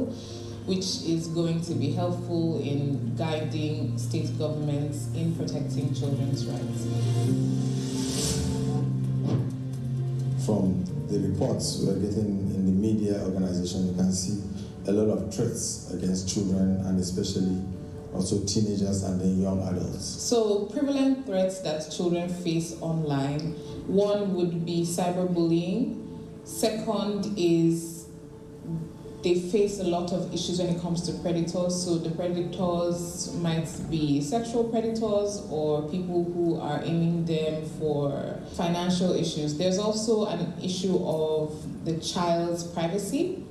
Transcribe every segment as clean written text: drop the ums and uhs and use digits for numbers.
Council, which is going to be helpful in guiding state governments in protecting children's rights. From the reports we're getting in the media organization, you can see a lot of threats against children and especially also teenagers and then young adults. So prevalent threats that children face online, one would be cyberbullying. Second is they face a lot of issues when it comes to predators. So the predators might be sexual predators or people who are aiming them for financial issues. There's also an issue of the child's privacy.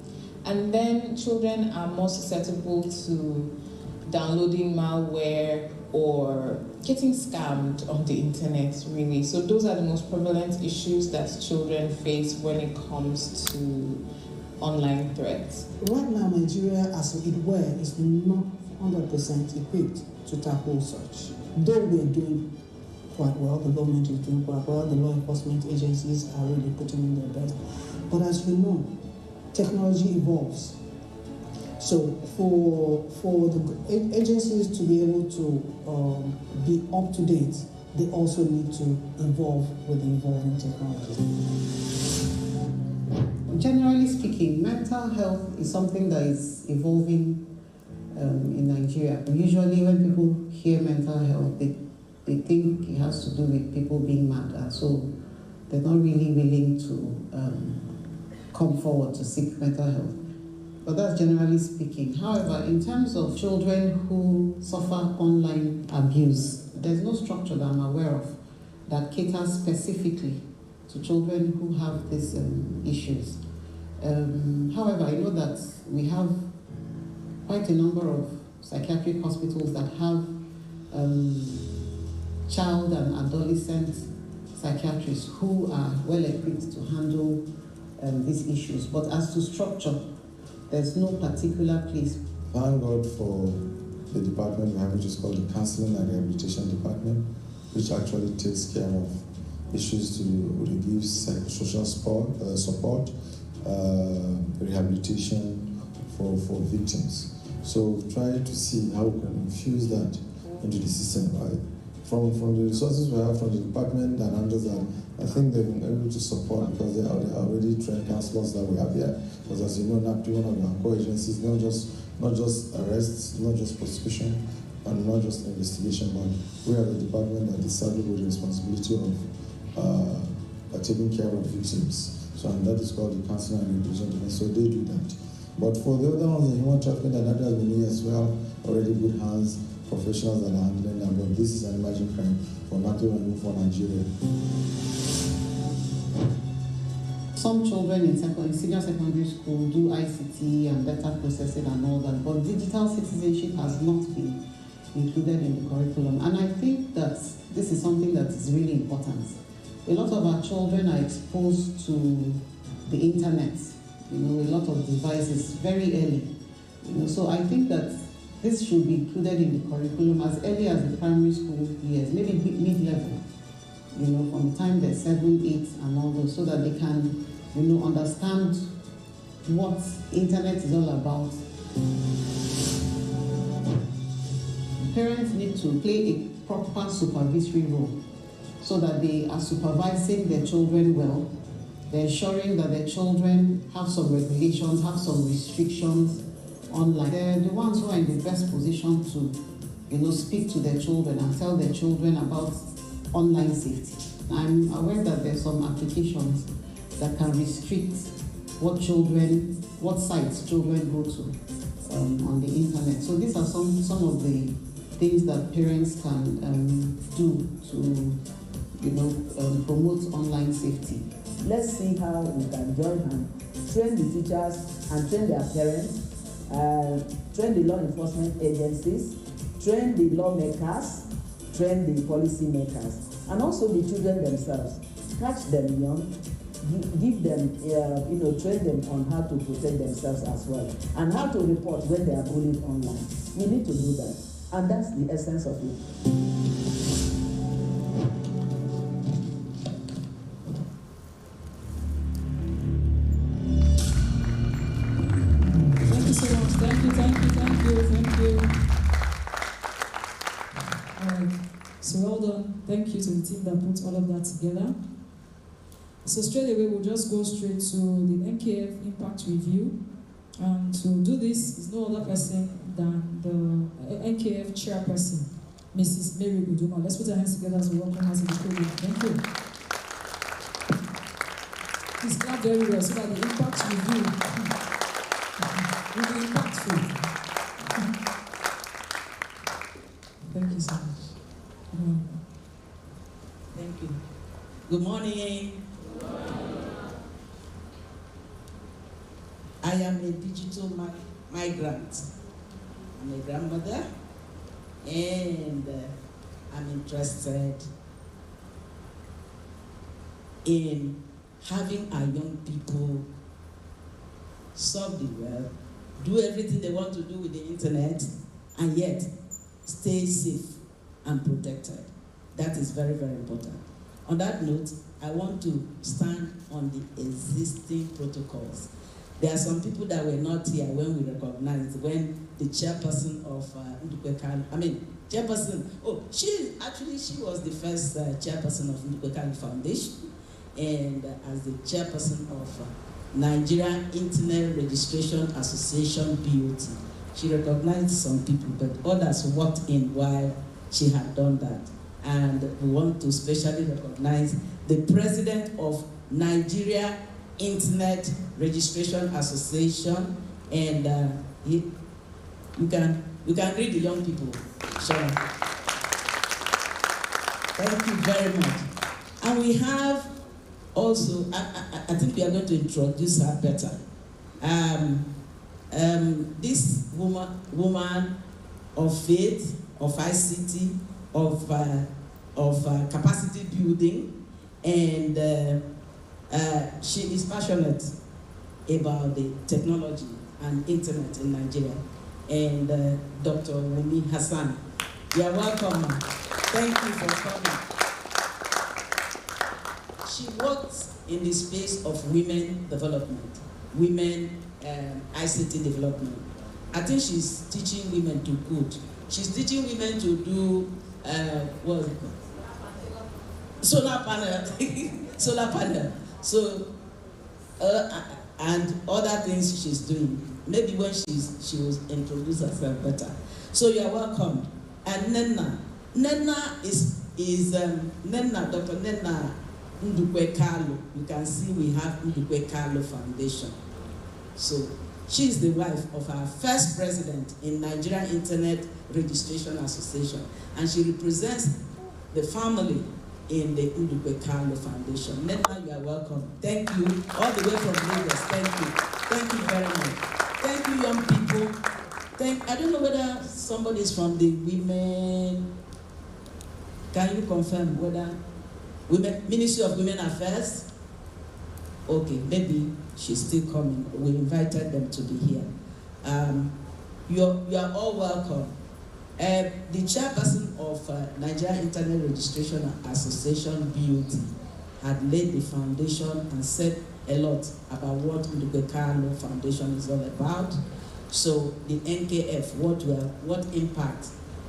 And then children are more susceptible to downloading malware or getting scammed on the internet, really. So those are the most prevalent issues that children face when it comes to online threats. Right now, Nigeria, as it were, is not 100% equipped to tackle such. Though we are doing quite well, the government is doing quite well, the law enforcement agencies are really putting in their best. But as you know, technology evolves. So for the agencies to be able to be up to date, they also need to evolve with the evolving technology. Generally speaking, mental health is something that is evolving in Nigeria. Usually when people hear mental health, they think it has to do with people being mad, so they're not really willing to come forward to seek mental health. But that's generally speaking. However, in terms of children who suffer online abuse, there's no structure that I'm aware of that caters specifically to children who have these issues. However, I know that we have quite a number of psychiatric hospitals that have child and adolescent psychiatrists who are well equipped to handle these issues. But as to structure, there's no particular place. Thank God for the department we have, which is called the Counseling and Rehabilitation Department, which actually takes care of issues to give social support, rehabilitation for victims. So try to see how we can infuse that into the system, right? From the resources we have from the department and others, I think they've been able to support because they are already trained counselors that we have here. Because as you know, NAPTI, one of our core agencies, not just arrests, not just prosecution, and not just investigation, but we are the department that is saddled with the responsibility of taking care of victims. So, and that is called the counseling and rehabilitation. So they do that. But for the other ones, the human trafficking, that has been here as well, already good hands, professionals that are handling that. But this is an emerging crime for NATO and for Nigeria. Some children in senior secondary school do ICT and data processing and all that, but digital citizenship has not been included in the curriculum. And I think that this is something that is really important. A lot of our children are exposed to the internet, a lot of devices very early. So I think that this should be included in the curriculum as early as the primary school years, maybe mid-level, from the time they're 7, 8 and all those, so that they can, understand what internet is all about. Parents need to play a proper supervisory role so that they are supervising their children well. They're ensuring that their children have some regulations, have some restrictions online. They're the ones who are in the best position to, speak to their children and tell their children about online safety. I'm aware that there's some applications that can restrict what sites children go to on the internet. So these are some of the things that parents can do to promote online safety. Let's see how we can join hands, train the teachers and train their parents, train the law enforcement agencies, train the lawmakers, train the policy makers, and also the children themselves. Catch them young, give them, train them on how to protect themselves as well, and how to report when they are bullied online. We need to do that, and that's the essence of it. you so much. Thank you. All right. So well done. Thank you to the team that put all of that together. So straight away, we'll just go straight to the NKF Impact Review. And to do this is no other person than the NKF chairperson, Mrs. Mary Uduma. Let's put our hands together as we welcome her to the podium. Thank you. Please clap very well so that the Impact Review will be impactful. Thank you so much. Thank you. Good morning. I am a digital migrant. I'm a grandmother, and I'm interested in having our young people solve the web, do everything they want to do with the internet, and yet stay safe and protected. That is very, very important. On that note, I want to stand on the existing protocols. There are some people that were not here when we recognized, when the chairperson of she was the first chairperson of Ndukwekan Foundation, and as the chairperson of Nigeria Internet Registration Association BOT. She recognized some people, but others walked in while she had done that. And we want to especially recognize the president of Nigeria Internet Registration Association, and you can read the young people. Sure. Thank you very much. And we have also, I think we are going to introduce her better. This woman of faith, of ICT, of capacity building, and she is passionate about the technology and internet in Nigeria. And Dr. Wumi Hassan, you are welcome. Thank you for coming. She works in the space of women development, women ICT development. I think she's teaching women to code. She's teaching women to do what is it called? Solar panel. Solar panel. So and other things she's doing. Maybe when she will introduce herself better. So you are welcome. And Nena is Nena, Dr. Nena Ndukwe-Kalu. You can see we have Ndukwe-Kalu Foundation. So she is the wife of our first president in Nigeria Internet Registration Association, and she represents the family in the Ndukwe-Kalu Foundation. Nena, you are welcome. Thank you, all the way from Lagos. Thank you. Thank you very much. Thank you, young people. I don't know whether somebody is from the women. Can you confirm whether Ministry of Women Affairs? Okay, maybe she's still coming. We invited them to be here. You are all welcome. The chairperson of Nigeria Internet Registration Association BOT had laid the foundation and said a lot about what Ndukwe-Kalu Foundation is all about. So the NKF, what impact?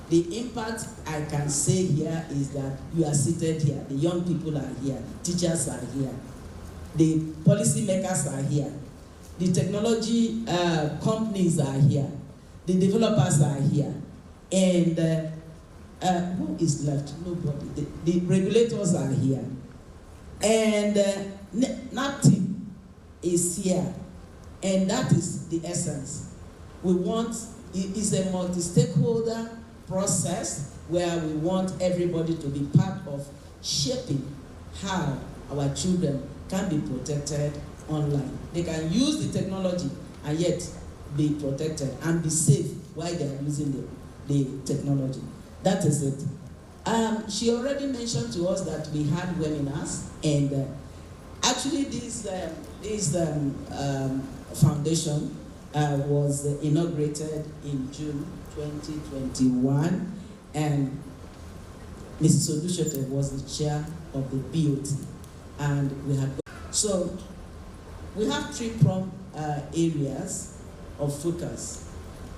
The impact I can say here is that you are seated here, the young people are here, teachers are here, the policymakers are here, the technology companies are here, the developers are here, and who is left? Nobody. The regulators are here, and nothing is here, and that is the essence. We want, it is a multi-stakeholder process where we want everybody to be part of shaping how our children can be protected online. They can use the technology and yet be protected and be safe while they are using the technology. That is it. She already mentioned to us that we had webinars, and actually this foundation was inaugurated in June 2021, and Mrs. Odushote was the chair of the BOT, and we had. So we have three prompt areas of focus.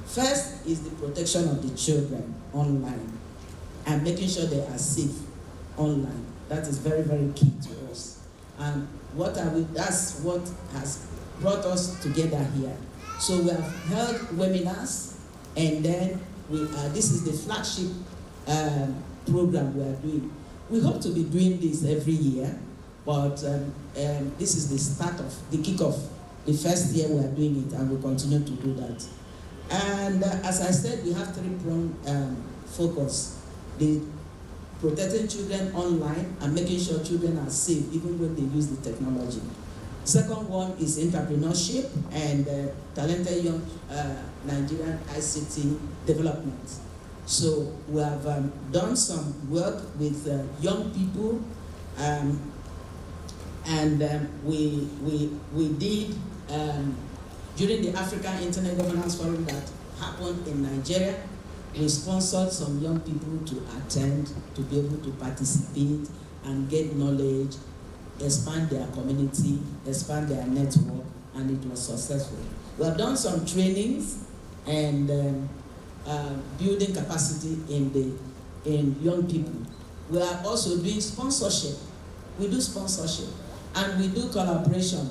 First is the protection of the children online and making sure they are safe online. That is very, very key to us. And that's what has brought us together here. So we have held webinars, and then this is the flagship program we are doing. We hope to be doing this every year, but this is the start of the kickoff. The first year we are doing it, and we'll continue to do that. And as I said, we have 3-pronged focus. The protecting children online and making sure children are safe even when they use the technology. Second one is entrepreneurship and talented young Nigerian ICT development. So we have done some work with young people, and we did during the African Internet Governance Forum that happened in Nigeria. We sponsored some young people to attend, to be able to participate and get knowledge, expand their community, expand their network, and it was successful. We have done some trainings and building capacity in young people. We are also doing sponsorship. We do sponsorship and we do collaboration.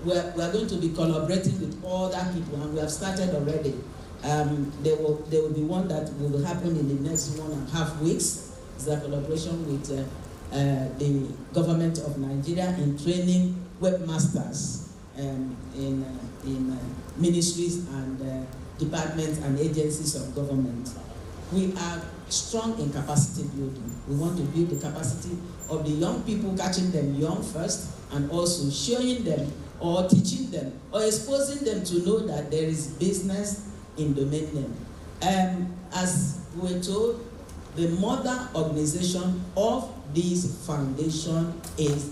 We are going to be collaborating with other people, and we have started already. There will be one that will happen in the next 1.5 weeks. It's a collaboration with the government of Nigeria in training webmasters in ministries and departments and agencies of government. We are strong in capacity building. We want to build the capacity of the young people, catching them young first, and also showing them or teaching them or exposing them to know that there is business in domain name. As we were told, the mother organization of this foundation is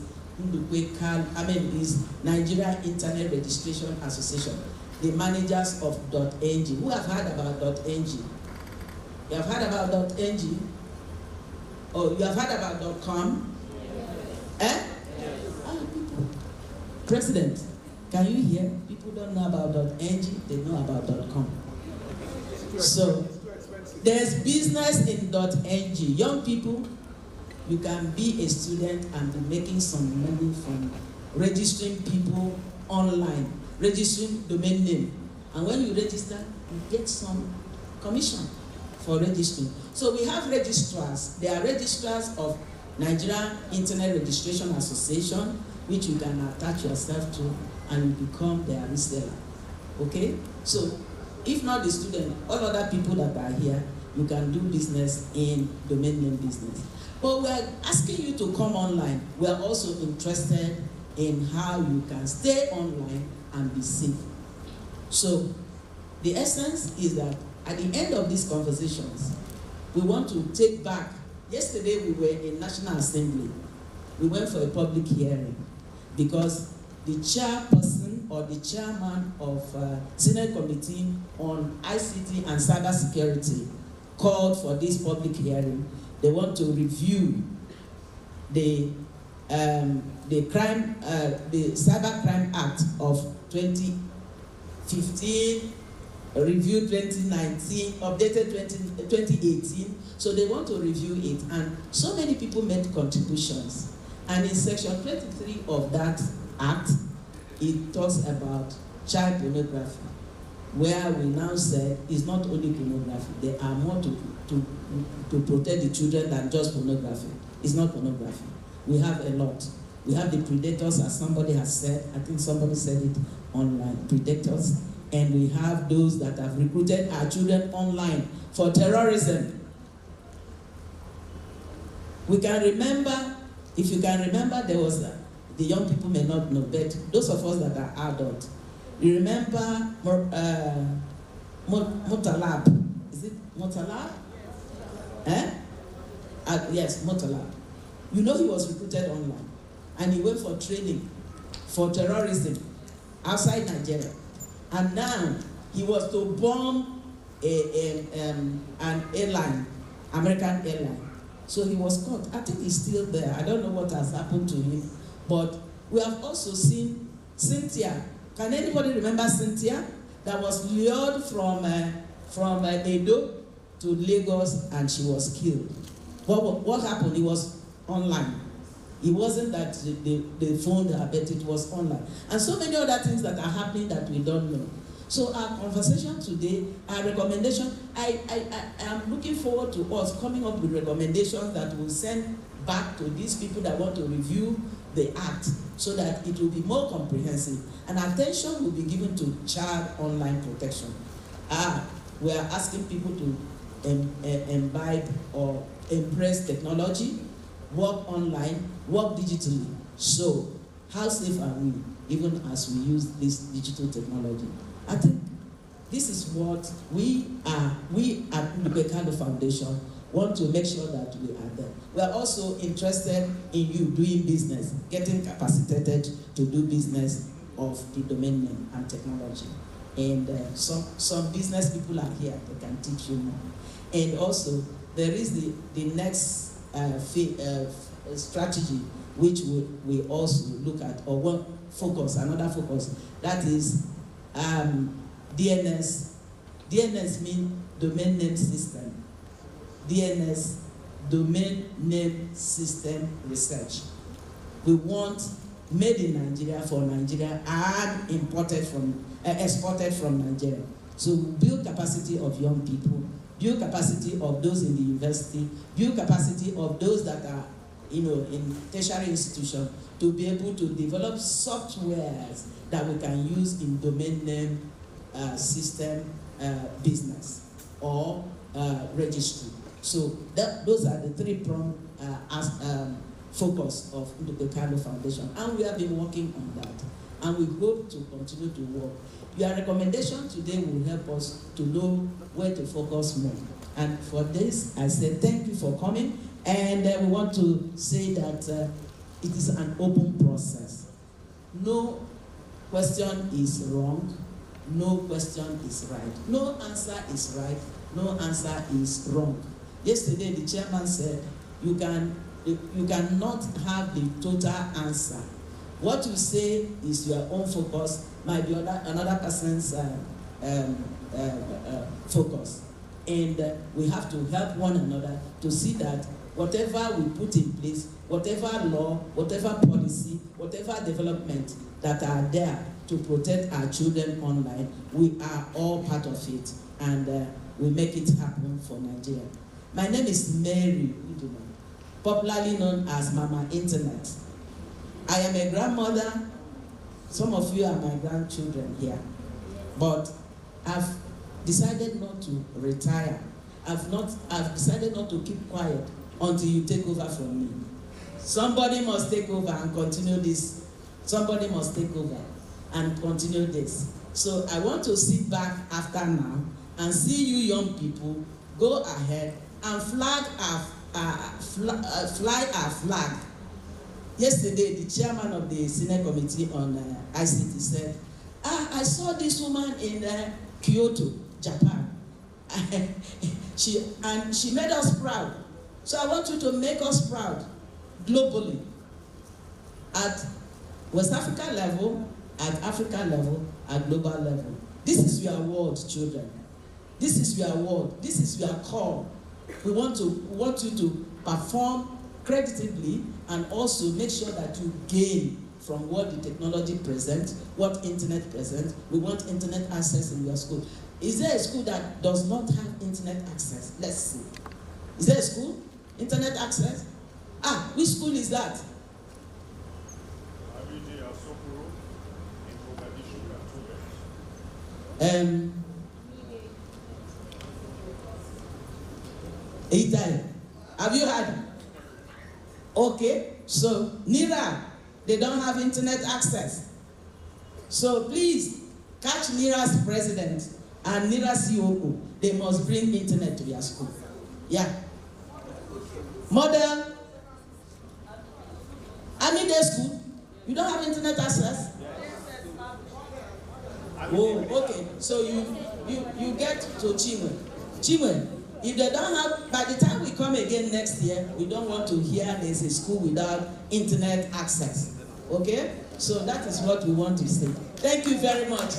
Nigeria Internet Registration Association, the managers of .ng. Who have heard about .ng? You have heard about .ng? Oh, you have heard about .com? Eh? President, can you hear? People don't know about .ng, they know about .com. So, there's business in .ng. Young people, you can be a student and be making some money from registering people online, registering domain name. And when you register, you get some commission for registering. So we have registrars. They are registrars of Nigeria Internet Registration Association, which you can attach yourself to and you become their reseller. Okay? So if not the student, all other people that are here, you can do business in domain name business. But we are asking you to come online. We are also interested in how you can stay online and be safe. So the essence is that at the end of these conversations, we want to take back. Yesterday we were in National Assembly. We went for a public hearing because the chairperson or the chairman of Senate Committee on ICT and Cybersecurity called for this public hearing. They want to review the Cybercrime Act of 2015, reviewed 2019, updated 2018. So they want to review it, and so many people made contributions. And in section 23 of that act, it talks about child pornography, where we now said it's not only pornography. There are more to protect the children than just pornography. It's not pornography. We have a lot. We have the predators, as somebody has said. I think somebody said it online, predators. And we have those that have recruited our children online for terrorism. We can remember, if you can remember, there was, the young people may not know, but those of us that are adults, you remember Motalab? Is it Motalab? Eh? Yes, Motalab. You know he was recruited online, and he went for training for terrorism outside Nigeria. And now he was to bomb an airline, American airline. So he was caught. I think he's still there. I don't know what has happened to him. But we have also seen Cynthia Can anybody remember Cynthia that was lured from Edo to Lagos and she was killed? What happened? It was online. It wasn't that they phoned her, but it was online. And so many other things that are happening that we don't know. So our conversation today, our recommendation, I am looking forward to us coming up with recommendations that will send back to these people that want to review the act so that it will be more comprehensive and attention will be given to child online protection. We are asking people to imbibe or embrace technology, work online, work digitally. So how safe are we even as we use this digital technology? I think this is what we at the Bekando Foundation want to make sure that we are there. We are also interested in you doing business, getting capacitated to do business of the domain name and technology. And some business people are here that can teach you more. And also, there is the next strategy which we also look at, or one focus, another focus, that is DNS. DNS means domain name system. DNS, domain name system research. We want made in Nigeria for Nigeria and exported from Nigeria. So build capacity of young people, build capacity of those in the university, build capacity of those that are in tertiary institutions to be able to develop softwares that we can use in domain name system business or registry. So those are the three-pronged focus of the Bekando Foundation, and we have been working on that, and we hope to continue to work. Your recommendation today will help us to know where to focus more. And for this, I say thank you for coming, and we want to say that it is an open process. No question is wrong, no question is right. No answer is right, no answer is wrong. Yesterday, the chairman said, you cannot have the total answer. What you say is your own focus, might be another person's focus. And we have to help one another to see that whatever we put in place, whatever law, whatever policy, whatever development that are there to protect our children online, we are all part of it, and we make it happen for Nigeria. My name is Mary Uduma, popularly known as Mama Internet. I am a grandmother. Some of you are my grandchildren here, but I've decided not to retire. I've decided not to keep quiet until you take over from me. Somebody must take over and continue this. Somebody must take over and continue this. So I want to sit back after now and see you young people go ahead and fly our flag. Yesterday, the chairman of the Senate Committee on ICT said, I saw this woman in Kyoto, Japan. She made us proud. So I want you to make us proud globally, at West Africa level, at Africa level, at global level. This is your award, children. This is your award. This is your call. We want you to perform creditably and also make sure that you gain from what the technology presents, what internet presents. We want internet access in your school. Is there a school that does not have internet access? Let's see. Is there a school? Internet access? Which school is that? Have you heard? Okay, so NIRA, they don't have internet access. So please, catch NIRA's president and NIRA's COO. They must bring internet to your school. Yeah. Model, Army Day School, you don't have internet access? Oh, okay. So you get to Chimwe. If they don't have, by the time we come again next year, we don't want to hear there's a school without internet access. Okay? So that is what we want to say. Thank you very much.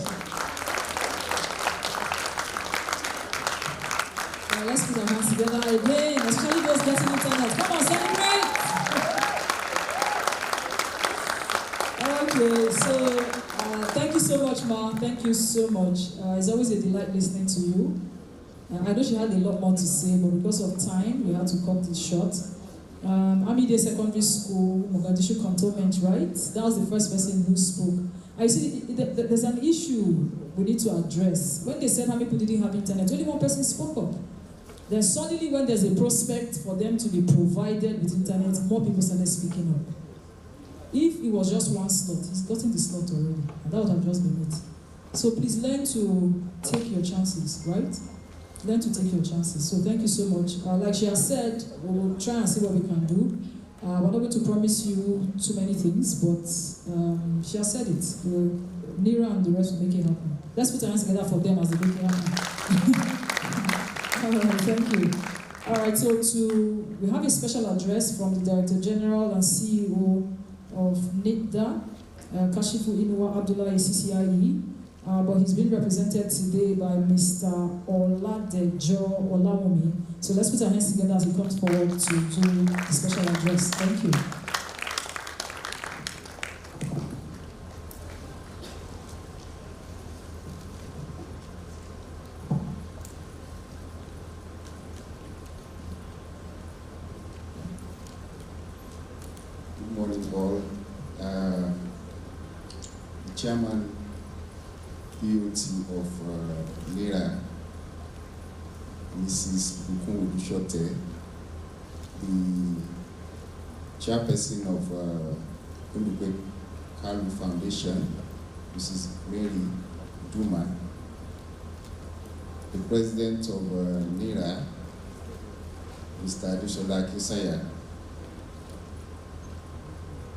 Let's put our hands together again, especially those getting internet. Come on, celebrate! Okay, so thank you so much, Ma. Thank you so much. It's always a delight listening to you. I know she had a lot more to say, but because of time, we had to cut it short. Amide Secondary School, Mogadishu Cantonment, right? That was the first person who spoke. I see there's an issue we need to address. When they said how many people didn't have internet, only one person spoke up. Then suddenly when there's a prospect for them to be provided with internet, more people started speaking up. If it was just one slot, he's gotten the slot already, and that would have just been it. So please learn to take your chances, right? Learn to take your chances. So thank you so much. Like she has said, we'll try and see what we can do. We're not going to promise you too many things, but she has said it. Nira and the rest will make it happen. Let's put our hands together for them as they make it happen. All right, thank you. All right, so we have a special address from the Director General and CEO of NITDA, Kashifu Inuwa Abdullah ACCIE, but he's been represented today by Mr. Oladejo Olawomi. So let's put our hands together as he comes forward to do the special address. Thank you. Good morning, all. The chairman BOT of NERA, Mrs. Bukun Shote, the chairperson of Undukwe Kalu Foundation, Mrs. Mary Duma, the president of NERA, Mr. Adesola Kesaya,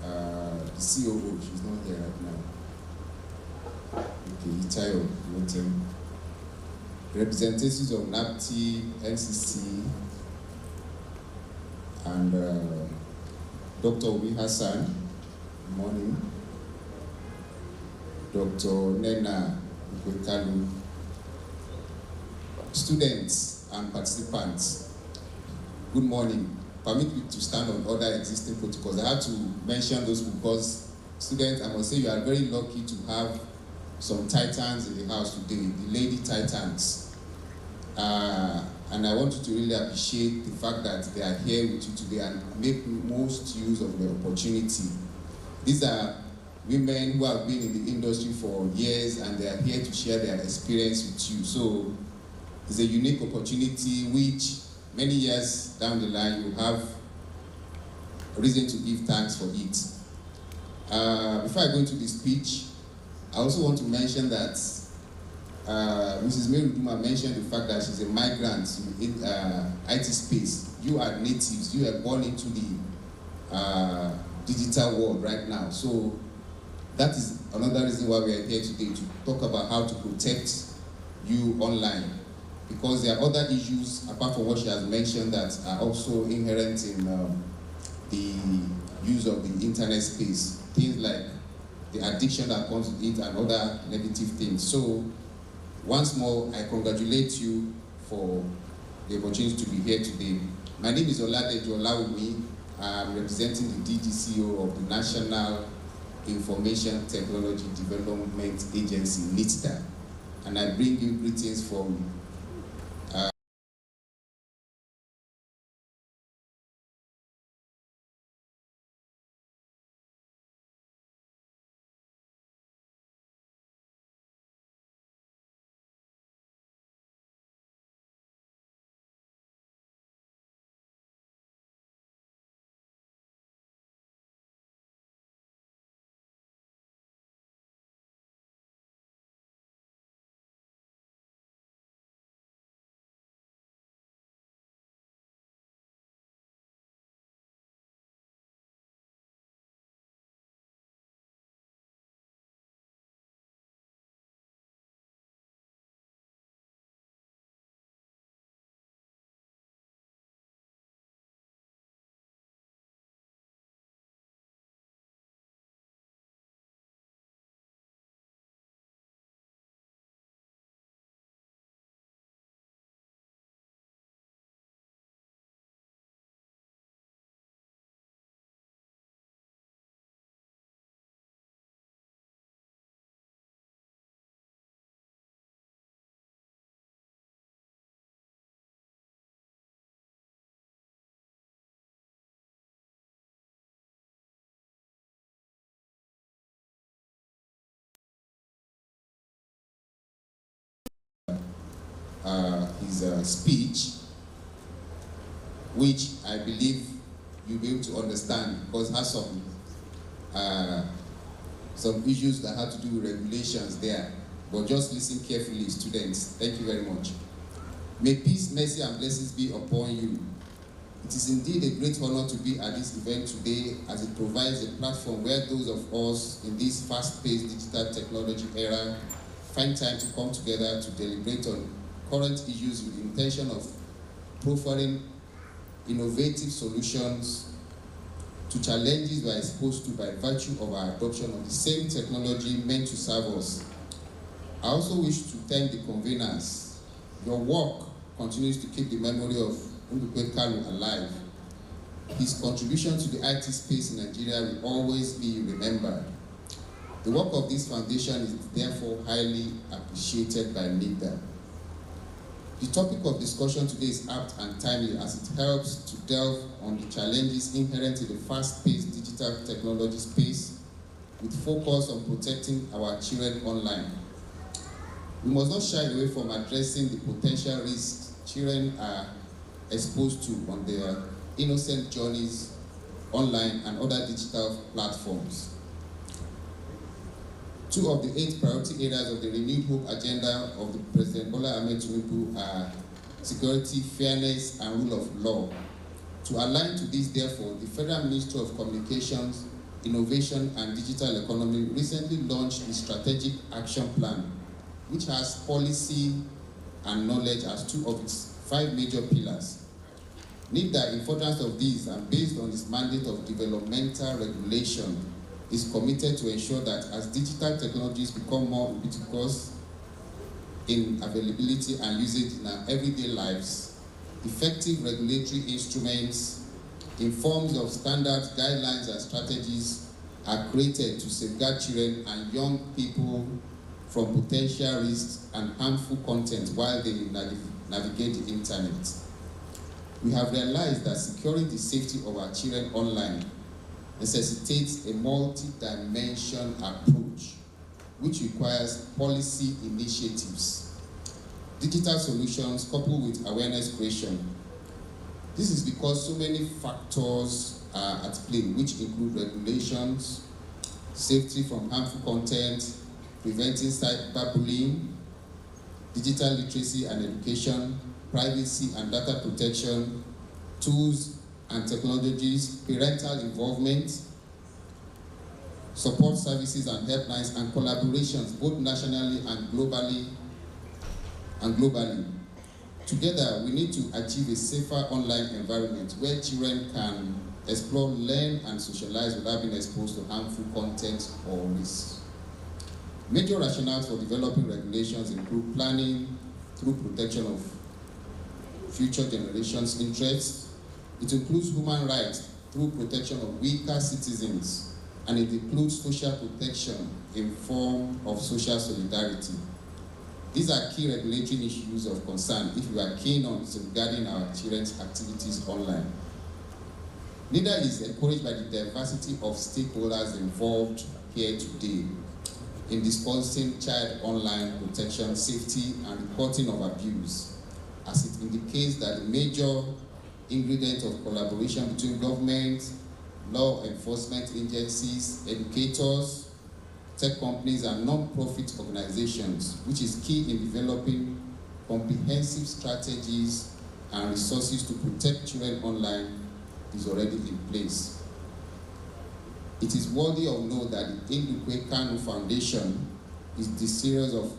the COO, she's not here right now. Okay, Itayo, meeting. Representatives of NAPTI, NCC, and Dr. Obi Hassan, good morning. Dr. Nena Ukwekalu, students and participants, good morning. Permit me to stand on other existing protocols. I have to mention those because students, I must say you are very lucky to have some titans in the house today, the lady titans. And I want you to really appreciate the fact that they are here with you today and make most use of the opportunity. These are women who have been in the industry for years and they are here to share their experience with you. So it's a unique opportunity which many years down the line you have reason to give thanks for it. Before I go into the speech, I also want to mention that Mrs. Mary Duma mentioned the fact that she's a migrant in IT space. You are natives, you are born into the digital world right now. So that is another reason why we are here today, to talk about how to protect you online. Because there are other issues, apart from what she has mentioned, that are also inherent in the use of the internet space. Things like the addiction that comes with it and other negative things. So once more, I congratulate you for the opportunity to be here today. My name is Oladejo Olawomi. I'm representing the DGCO of the National Information Technology Development Agency, NITDA. And I bring you greetings from his speech, which I believe you'll be able to understand because it has some issues that have to do with regulations there. But just listen carefully, students. Thank you very much. May peace, mercy, and blessings be upon you. It is indeed a great honor to be at this event today, as it provides a platform where those of us in this fast-paced digital technology era find time to come together to deliberate on current issues with the intention of proffering innovative solutions to challenges we are exposed to by virtue of our adoption of the same technology meant to serve us. I also wish to thank the conveners. Your work continues to keep the memory of Ndukwe Kalu alive. His contribution to the IT space in Nigeria will always be remembered. The work of this foundation is therefore highly appreciated by NIDA. The topic of discussion today is apt and timely, as it helps to delve on the challenges inherent in the fast-paced digital technology space, with focus on protecting our children online. We must not shy away from addressing the potential risks children are exposed to on their innocent journeys online and other digital platforms. Two of the 8 priority areas of the Renewed Hope agenda of the President Bola Ahmed Tinubu are security, fairness, and rule of law. To align to this, therefore, the Federal Ministry of Communications, Innovation, and Digital Economy recently launched the Strategic Action Plan, which has policy and knowledge as 2 of its 5 major pillars. NIDA, in furtherance of these, and based on its mandate of developmental regulation, is committed to ensure that as digital technologies become more ubiquitous in availability and usage in our everyday lives, effective regulatory instruments in forms of standards, guidelines, and strategies are created to safeguard children and young people from potential risks and harmful content while they navigate the internet. We have realized that securing the safety of our children online necessitates a multi-dimension approach, which requires policy initiatives, digital solutions coupled with awareness creation. This is because so many factors are at play, which include regulations, safety from harmful content, preventing cyberbullying, digital literacy and education, privacy and data protection, tools and technologies, parental involvement, support services and helplines, and collaborations both nationally and globally. Together, we need to achieve a safer online environment where children can explore, learn, and socialize without being exposed to harmful content or risks. Major rationales for developing regulations include planning through protection of future generations' interests. It includes human rights through protection of weaker citizens, and it includes social protection in form of social solidarity. These are key regulatory issues of concern if we are keen on safeguarding our children's activities online. NIDA is encouraged by the diversity of stakeholders involved here today in discussing child online protection, safety, and reporting of abuse, as it indicates that the major ingredient of collaboration between government, law enforcement agencies, educators, tech companies, and non-profit organizations, which is key in developing comprehensive strategies and resources to protect children online, is already in place. It is worthy of note that the Ndukwe Kanu Foundation is the series of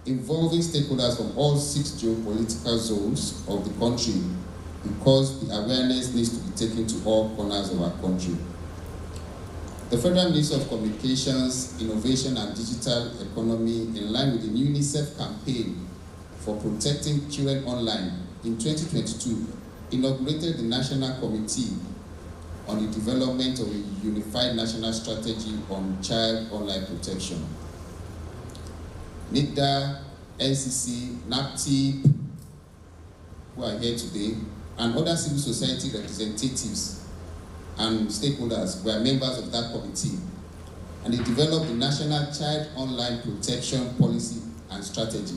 involving stakeholders from all 6 geopolitical zones of the country, because the awareness needs to be taken to all corners of our country. The Federal Ministry of Communications, Innovation, and Digital Economy, in line with the UNICEF campaign for protecting children online, in 2022, inaugurated the National Committee on the Development of a Unified National Strategy on Child Online Protection. NIDA, NCC, NAPTIP, who are here today, and other civil society representatives and stakeholders were members of that committee, and they developed the National Child Online Protection Policy and Strategy.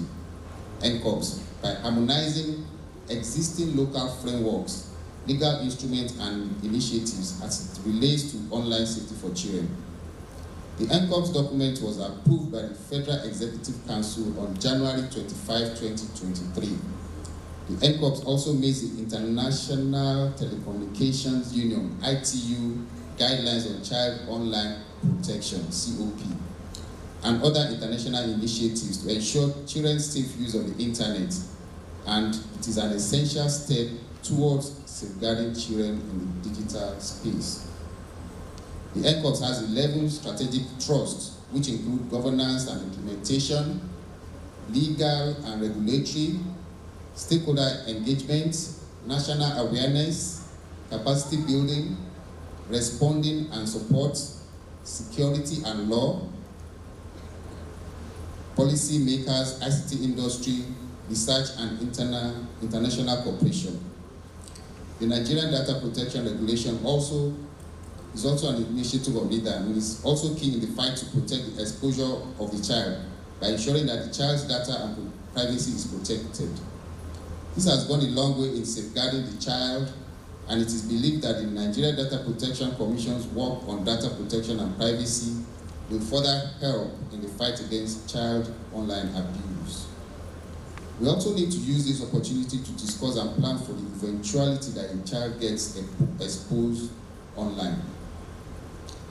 NCOPS by harmonizing existing local frameworks, legal instruments, and initiatives as it relates to online safety for children. The NCOPS document was approved by the Federal Executive Council on January 25, 2023. The NCOPS also makes the International Telecommunications Union, ITU, guidelines on child online protection, COP, and other international initiatives to ensure children's safe use of the internet, and it is an essential step towards safeguarding children in the digital space. The NCOPS has 11 strategic thrusts, which include governance and implementation, legal and regulatory, stakeholder engagement, national awareness, capacity building, responding and support, security and law, policy makers, ICT industry, research and international cooperation. The Nigerian Data Protection Regulation is also an initiative of NIDA and is also key in the fight to protect the exposure of the child by ensuring that the child's data and privacy is protected. This has gone a long way in safeguarding the child, and it is believed that the Nigerian Data Protection Commission's work on data protection and privacy will further help in the fight against child online abuse. We also need to use this opportunity to discuss and plan for the eventuality that a child gets exposed online.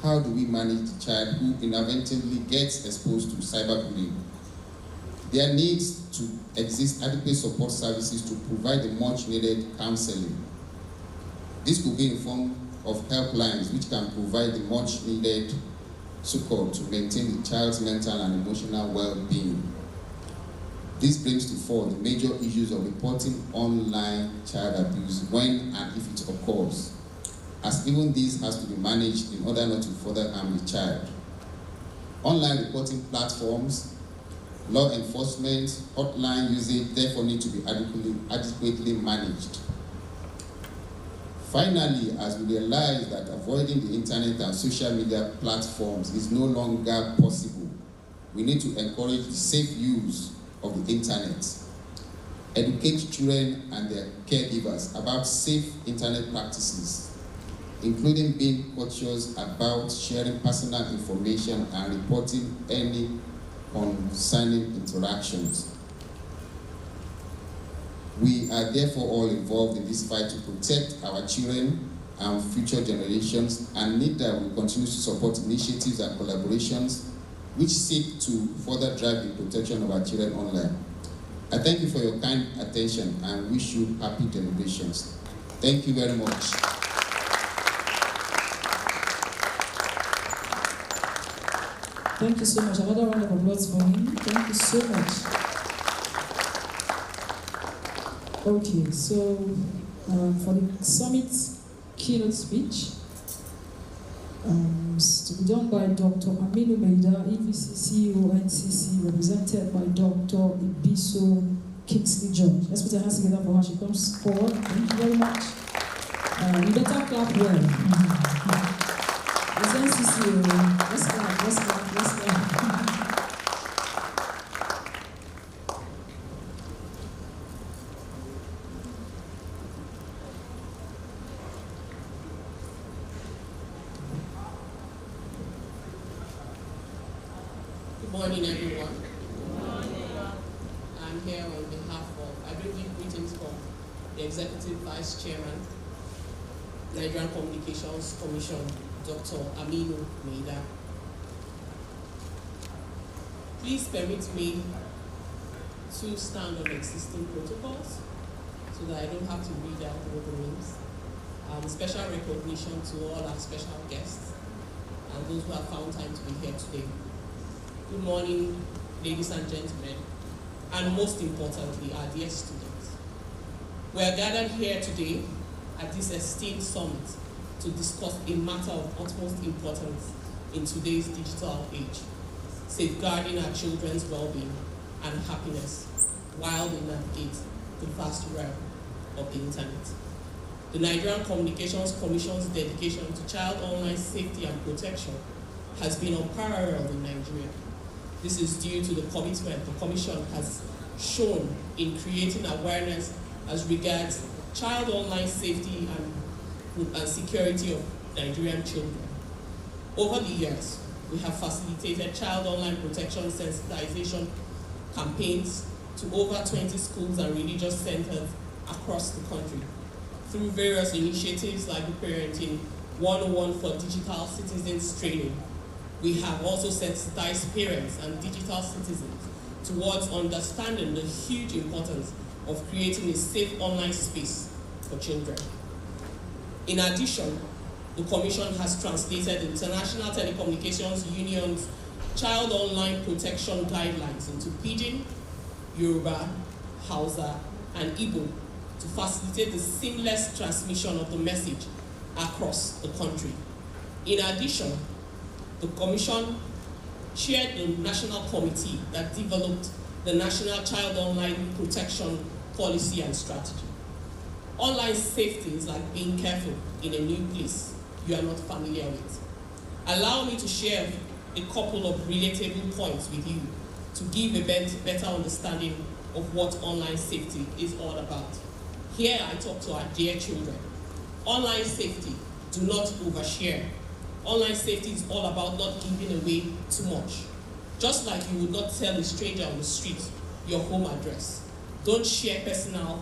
How do we manage the child who inadvertently gets exposed to cyberbullying? There needs to exist adequate support services to provide the much needed counseling. This could be in the form of helplines which can provide the much needed support to maintain the child's mental and emotional well-being. This brings to fore the major issues of reporting online child abuse when and if it occurs, as even this has to be managed in order not to further harm the child. Online reporting platforms, law enforcement, hotline usage therefore need to be adequately managed. Finally, as we realize that avoiding the internet and social media platforms is no longer possible, we need to encourage the safe use of the internet, educate children and their caregivers about safe internet practices, including being cautious about sharing personal information and reporting any concerning interactions. We are therefore all involved in this fight to protect our children and future generations, and NIDA will continue to support initiatives and collaborations which seek to further drive the protection of our children online. I thank you for your kind attention and wish you happy deliberations. Thank you very much. Thank you so much. Another round of applause for him. Thank you so much. Okay, so for the summit keynote speech, to be done by Dr. Aminu Meida, EVC CEO NCC, represented by Dr. Ibiso Kingsley George. Let's put our hands together for her. She comes forward. Thank you very much. You better clap well. It's NCC. Let's clap, let's clap, let's clap. Good morning, everyone. I'm here on behalf of, I bring you greetings from the Executive Vice Chairman, Nigerian Communications Commission, Dr. Aminu Meida. Please permit me to stand on existing protocols so that I don't have to read out all the names. Special recognition to all our special guests and those who have found time to be here today. Good morning, ladies and gentlemen, and most importantly, our dear students. We are gathered here today at this esteemed summit to discuss a matter of utmost importance in today's digital age, safeguarding our children's well-being and happiness while they navigate the vast realm of the internet. The Nigerian Communications Commission's dedication to child online safety and protection has been unparalleled in Nigeria. This is due to the commitment the Commission has shown in creating awareness as regards child online safety and security of Nigerian children. Over the years, we have facilitated child online protection sensitization campaigns to over 20 schools and religious centers across the country through various initiatives like the Parenting 101 for Digital Citizens training. We have also sensitized parents and digital citizens towards understanding the huge importance of creating a safe online space for children. In addition, the Commission has translated the International Telecommunications Union's Child Online Protection Guidelines into Pidgin, Yoruba, Hausa, and Igbo to facilitate the seamless transmission of the message across the country. In addition, the Commission chaired the National Committee that developed the National Child Online Protection Policy and Strategy. Online safety is like being careful in a new place you are not familiar with. Allow me to share a couple of relatable points with you to give a better understanding of what online safety is all about. Here I talk to our dear children. Online safety, do not overshare. Online safety is all about not giving away too much. Just like you would not tell a stranger on the street your home address. Don't share personal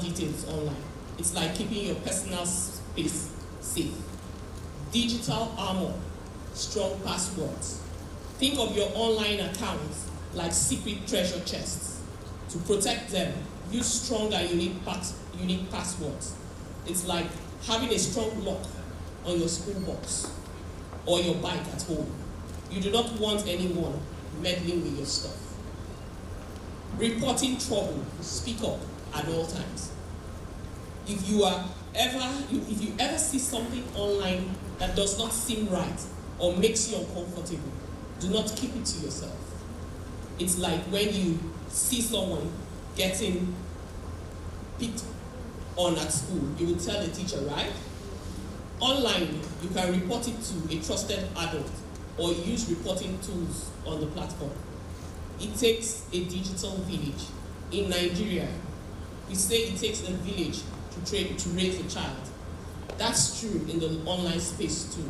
details online. It's like keeping your personal space safe. Digital armor, strong passwords. Think of your online accounts like secret treasure chests. To protect them, use strong and unique passwords. It's like having a strong lock on your school box or your bike at home. You do not want anyone meddling with your stuff. Reporting trouble, speak up at all times. If you ever see something online that does not seem right or makes you uncomfortable, do not keep it to yourself. It's like when you see someone getting picked on at school, you will tell the teacher, right? Online, you can report it to a trusted adult or use reporting tools on the platform. It takes a digital village. In Nigeria, we say it takes a village to raise a child. That's true in the online space too.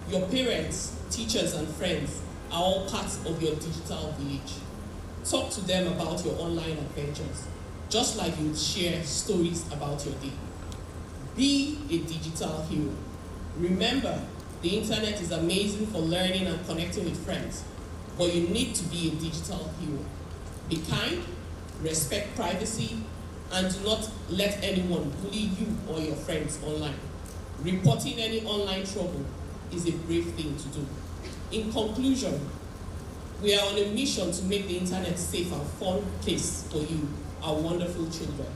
Your parents, teachers, and friends are all parts of your digital village. Talk to them about your online adventures, just like you would share stories about your day. Be a digital hero. Remember, the internet is amazing for learning and connecting with friends, but you need to be a digital hero. Be kind, respect privacy, and do not let anyone bully you or your friends online. Reporting any online trouble is a brave thing to do. In conclusion, we are on a mission to make the internet safe and fun place for you, our wonderful children,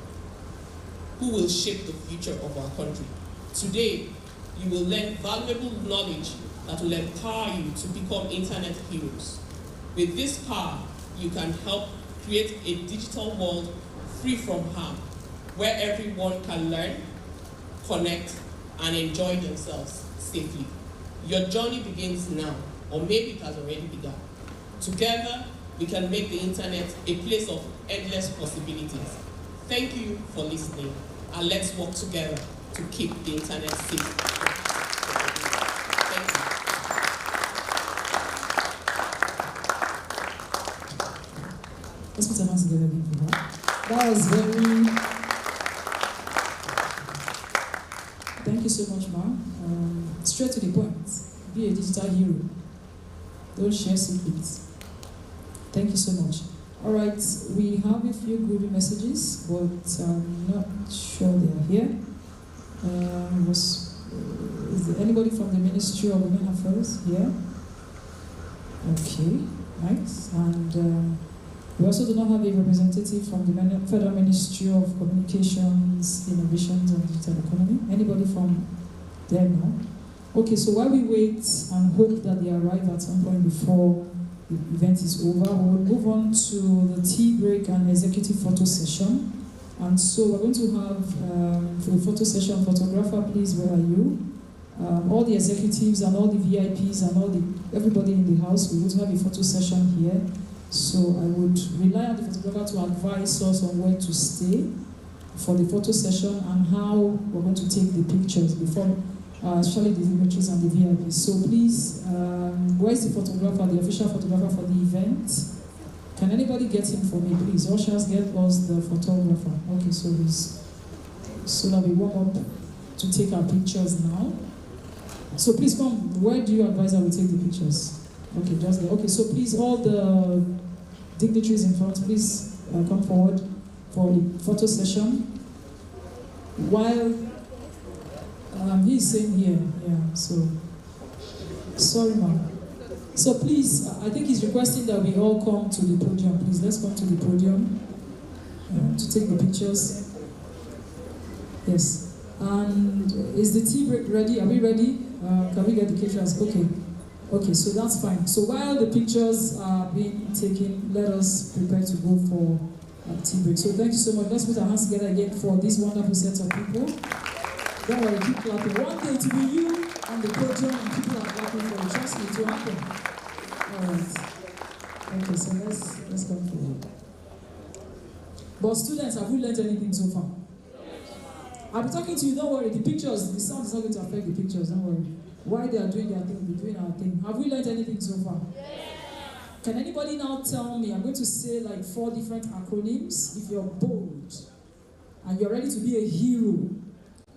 who will shape the future of our country. Today, you will learn valuable knowledge that will empower you to become internet heroes. With this power, you can help create a digital world free from harm, where everyone can learn, connect, and enjoy themselves safely. Your journey begins now, or maybe it has already begun. Together, we can make the internet a place of endless possibilities. Thank you for listening, and let's work together to keep the internet safe. Thank you. Let's put our hands together again for that. That was very... Thank you so much, Ma. Straight to the point. Be a digital hero. Don't share secrets. Thank you so much. All right, we have a few good messages, but I'm not sure they are here. Is there anybody from the Ministry of Women Affairs here? Okay, nice. And we also do not have a representative from the Federal Ministry of Communications, Innovations and Digital Economy. Anybody from there now? Okay, so while we wait and hope that they arrive at some point before the event is over, we will move on to the tea break and executive photo session. And so we're going to have for the photo session, photographer, please, where are you? All the executives and all the VIPs and everybody in the house, we will have a photo session here. So I would rely on the photographer to advise us on where to stay for the photo session and how we're going to take the pictures before, especially the dignitaries and the VIPs. So please, where's the photographer, the official photographer for the event? Can anybody get him for me, please? Ushers, get us the photographer. Okay, so that we warm up to take our pictures now. So please come, where do you advise that we take the pictures? Okay, just there. Okay, so please, all the dignitaries in front, please come forward for the photo session. While he's saying here, yeah, so, sorry ma'am. So please, I think he's requesting that we all come to the podium. Please, let's come to the podium to take the pictures. Yes. And is the tea break ready? Are we ready? Can we get the caterers? Okay. Okay, so that's fine. So while the pictures are being taken, let us prepare to go for a tea break. So thank you so much. Let's put our hands together again for this wonderful set of people. Don't worry, keep clapping. One day to be you on the podium and people are clapping for you. Trust me, it will happen. All right. Okay, so let's come forward. But students, have you learned anything so far? I'll be talking to you, don't worry. The pictures, the sound is not going to affect the pictures, don't worry. While they are doing their thing, we're doing our thing. Have we learned anything so far? Can anybody now tell me, I'm going to say like 4 different acronyms. If you're bold and you're ready to be a hero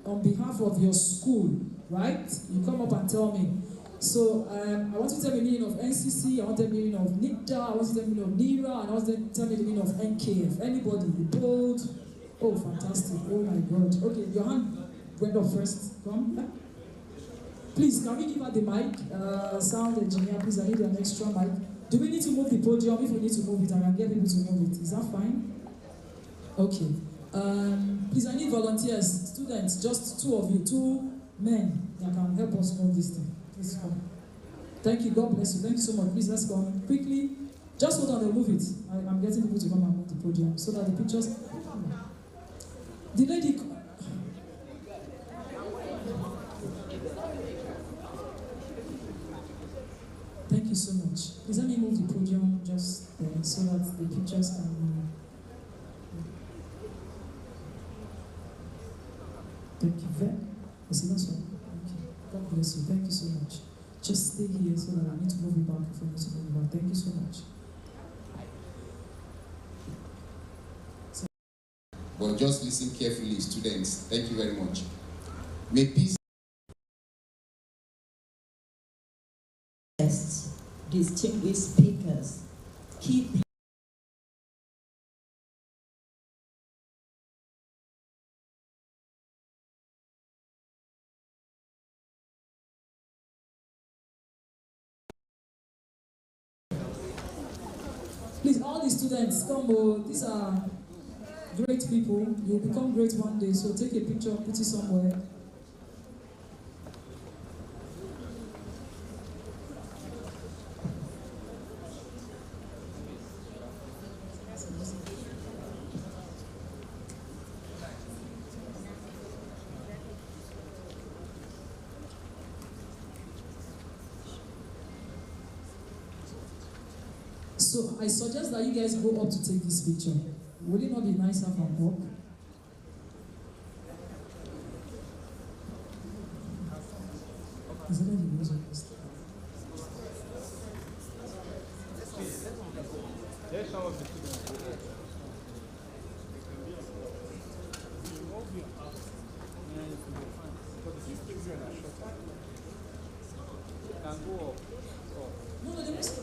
on behalf of your school, right? You come up and tell me. So I want you to tell me the meaning of NCC, I want to tell me the meaning of NICTA, I want you to tell me the meaning of NIRA, and I want you to tell me the meaning of NKF. Anybody, bold? Oh, fantastic. Oh my God. Okay, your hand went up first. Come. Please, can we give her the mic? Sound engineer, please, I need an extra mic. Do we need to move the podium? If we need to move it, I can get people to move it. Is that fine? Okay. Please, I need volunteers, students, just 2 of you, 2 men that can help us move this thing. Please come. Thank you. God bless you. Thank you so much. Please, let's go quickly. Just hold on, they'll move it. I'm getting people to come and move the podium so that the pictures... The lady... Thank you so much. Please let me move the podium just there so that the pictures can be... Thank you very much. That's one. Thank you. God bless you. Thank you so much. Just stay here so that I need to move it back if I need to move it back. Thank you so much. But just listen carefully, students. Thank you very much. May peace. Distinguished speakers, keep please, all the students, come on. These are great people. You'll become great one day, so take a picture, put it somewhere. So I suggest that you guys go up to take this picture. Would it not be nicer from walk? Is it not the music? There's some of the students. Can go up. No, there is.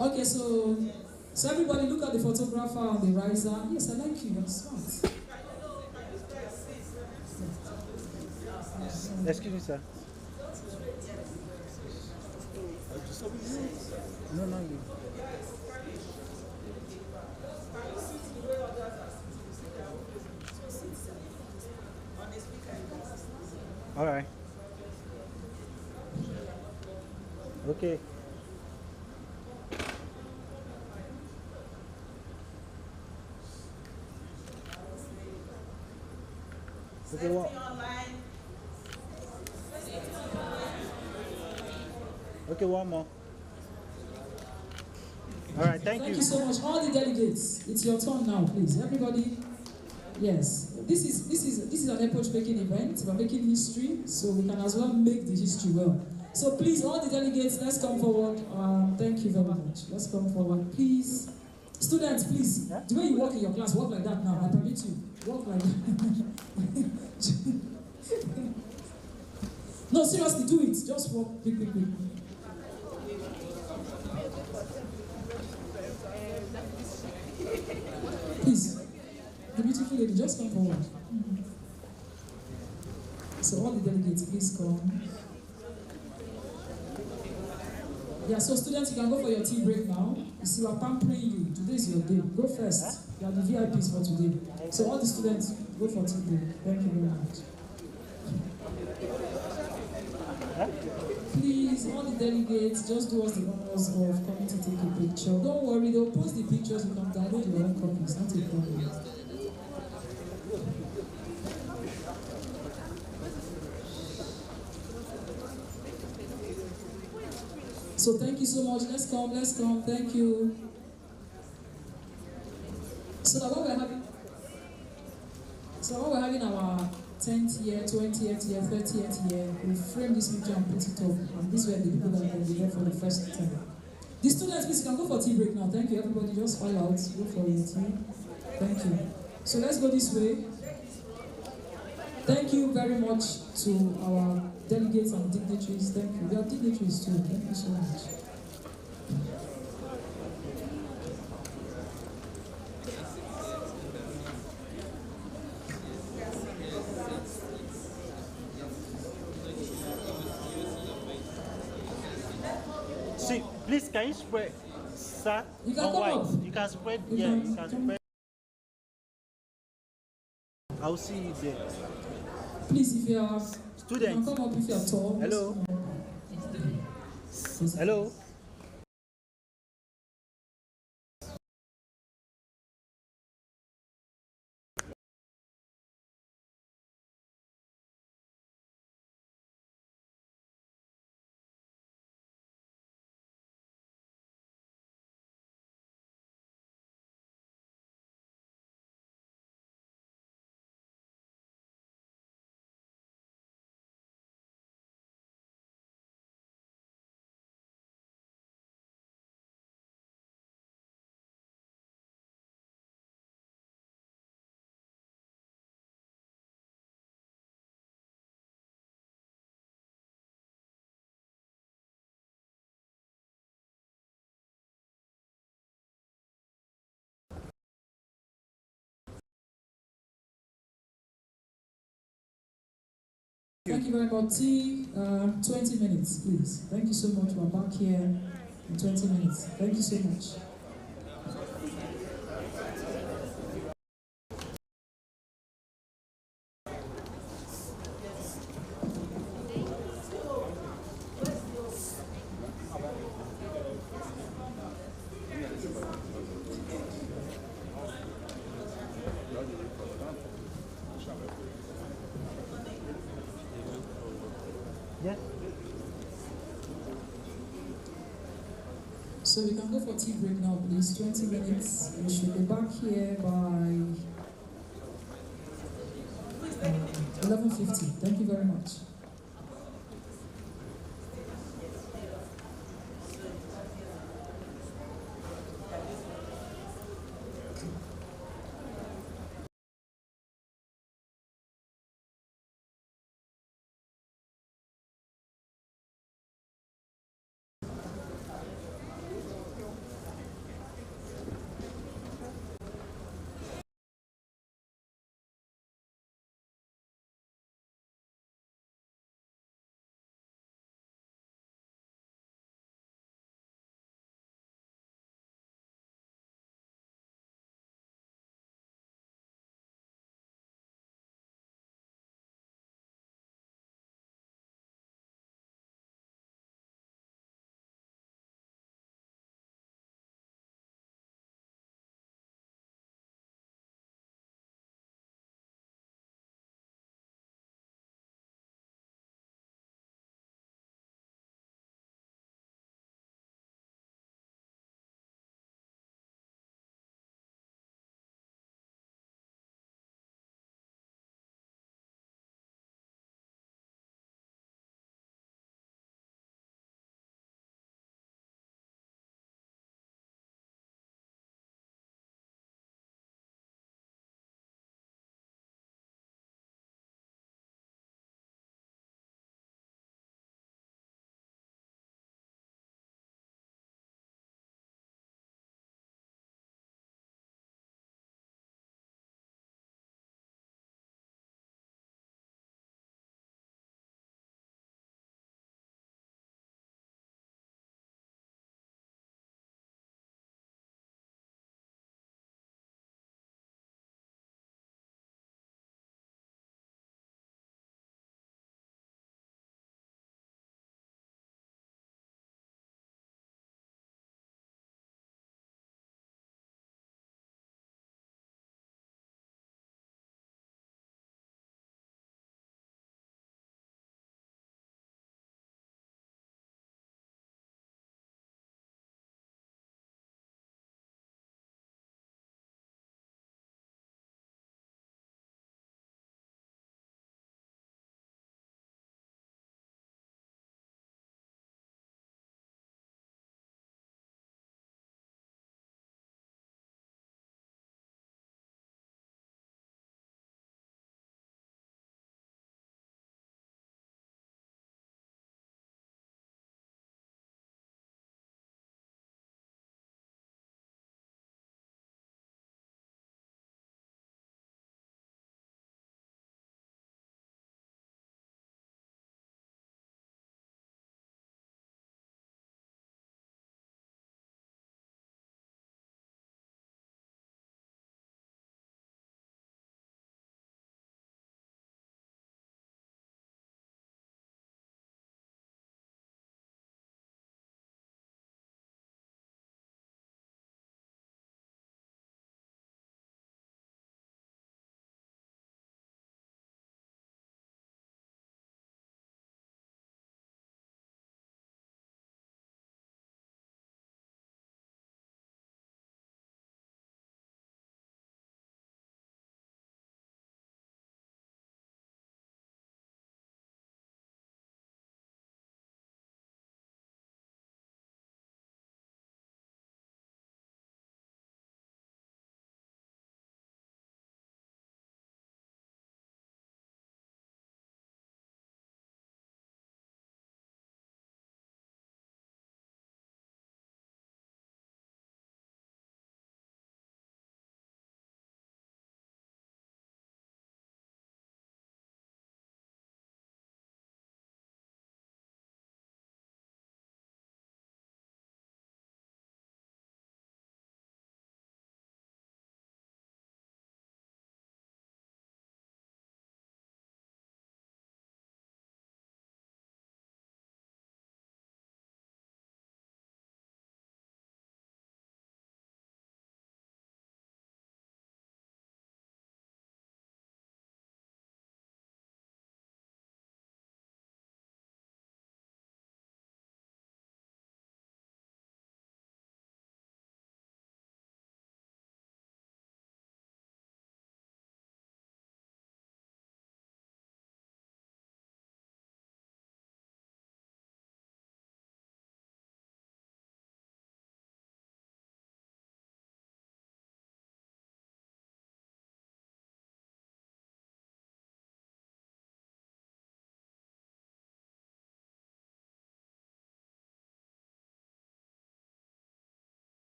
Okay, so everybody look at the photographer on the riser. Yes, I like you. You're smart. Excuse me, sir. No, no. All right. Okay. Okay, well. Okay, one more. All right, thank you. Thank you so much. All the delegates, it's your turn now, please. Everybody, yes. This is an epoch-making event. We're making history, so we can as well make the history well. So please, all the delegates, let's come forward. Thank you very much. Let's come forward, please. Students, please. The way you walk in your class, walk like that now. I permit you. Walk like that. No, seriously, do it. Just walk quick, quick, quick. Please, the beautiful lady, just come forward. So all the delegates, please come. Yeah, so students, you can go for your tea break now. You see, we're pampering you. Today is your day. Go first. You are the VIPs for today. So all the students, go for tea break. Thank you very much. Please, all the delegates, just do us the honors of coming to take a picture. Don't worry, they'll post the pictures. You can download your own copies. Not a problem. So thank you so much. Let's come, let's come. Thank you. So now what we're having our 10th year, 20th year, 30th year, we frame this picture and put it up. And these were the people that will be there for the first time. The students, please, you can go for tea break now. Thank you, everybody. Just file out. Go for your tea. Thank you. So let's go this way. Thank you very much to our delegates and dignitaries. Thank you. We are dignitaries too. Thank you so much. See, please, can you spread, sir? You can on come white. up. You can spread, You yeah, can you can spread. I'll see you there. Please, if you are Students. you can come up if you are tall. Hello. Hello. Thank you very much. Tea, 20 minutes, please. Thank you so much. We're back here in 20 minutes. Thank you so much. Yes. So we can go for tea break now, please. 20 minutes. We should be back here by 11:50. Thank you very much.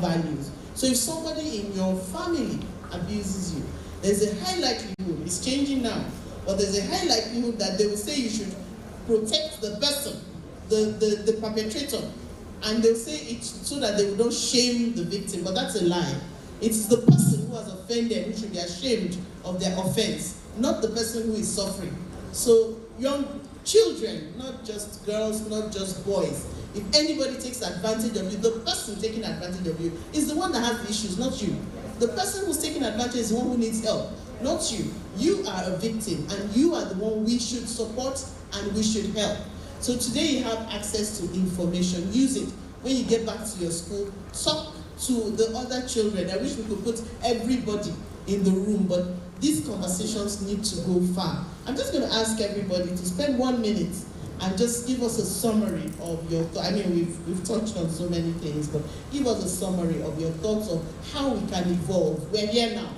values. So if somebody in your family abuses you, there's a high likelihood, it's changing now, but there's a high likelihood that they will say you should protect the person, the perpetrator, and they'll say it so that they will not shame the victim, but that's a lie. It's the person who has offended who should be ashamed of their offense, not the person who is suffering. So young children, not just girls, not just boys, if anybody takes advantage of you, the person taking advantage of you is the one that has the issues, not you. The person who's taking advantage is the one who needs help, not you. You are a victim, and you are the one we should support and we should help. So today you have access to information. Use it. When you get back to your school, talk to the other children. I wish we could put everybody in the room, but these conversations need to go far. I'm just going to ask everybody to spend 1 minute and just give us a summary of your thoughts. I mean, we've touched on so many things, but give us a summary of your thoughts of how we can evolve. We're here now.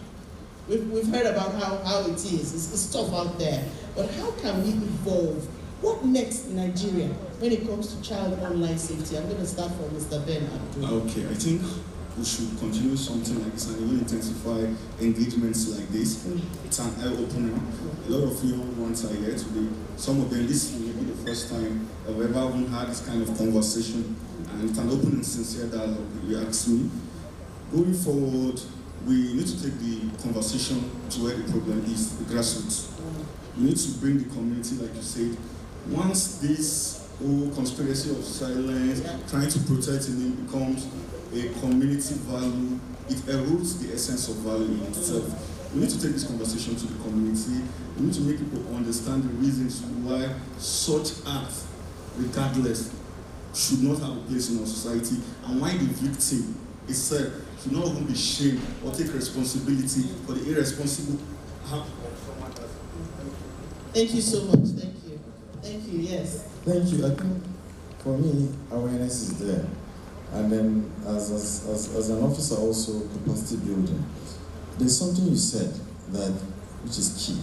We've heard about how it is. It's tough out there. But how can we evolve? What next in Nigeria when it comes to child online safety? I'm going to start from Mr. Ben Abdul. Okay, I think we should continue something like this and even intensify engagements like this. It's an eye-opener. A lot of young ones are here today. Some of them, this may be the first time I've ever even had this kind of conversation, and it's an open and sincere dialogue, you ask me. Going forward, we need to take the conversation to where the problem is, the grassroots. We need to bring the community, like you said. Once this whole conspiracy of silence, trying to protect the name becomes a community value, it erodes the essence of value in itself. We need to take this conversation to the community. We need to make people understand the reasons why such acts, regardless, should not have a place in our society, and why the victim itself should not even be shamed or take responsibility for the irresponsible act. Thank you so much. Thank you. Thank you. Yes. Thank you. I think for me, awareness is there. And then as an officer also, capacity building. There's something you said that which is key,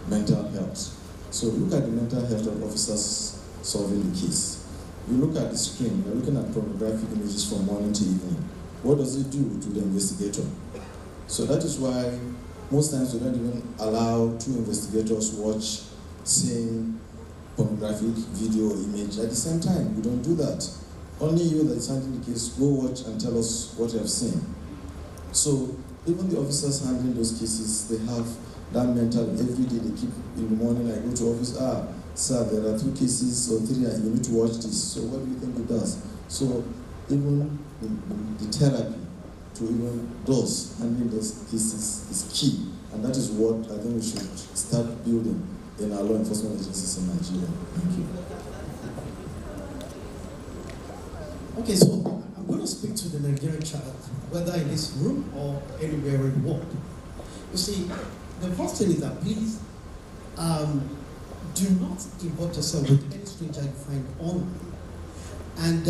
mental health. So look at the mental health of officers solving the case. You look at the screen, you're looking at pornographic images from morning to evening. What does it do to the investigator? So that is why most times we don't even allow two investigators watch same pornographic video or image at the same time. We don't do that. Only you that is handling the case, go watch and tell us what you have seen. So even the officers handling those cases, they have that mental, every day they keep, in the morning I go to office, sir, there are 2 cases or 3, and you need to watch this. So what do you think it does? So even the therapy to even those handling those cases is key. And that is what I think we should start building in our law enforcement agencies in Nigeria. Thank you. Okay, so I'm going to speak to the Nigerian child, whether in this room or anywhere in the world. You see, the first thing is that please do not involve yourself with any stranger you find online. And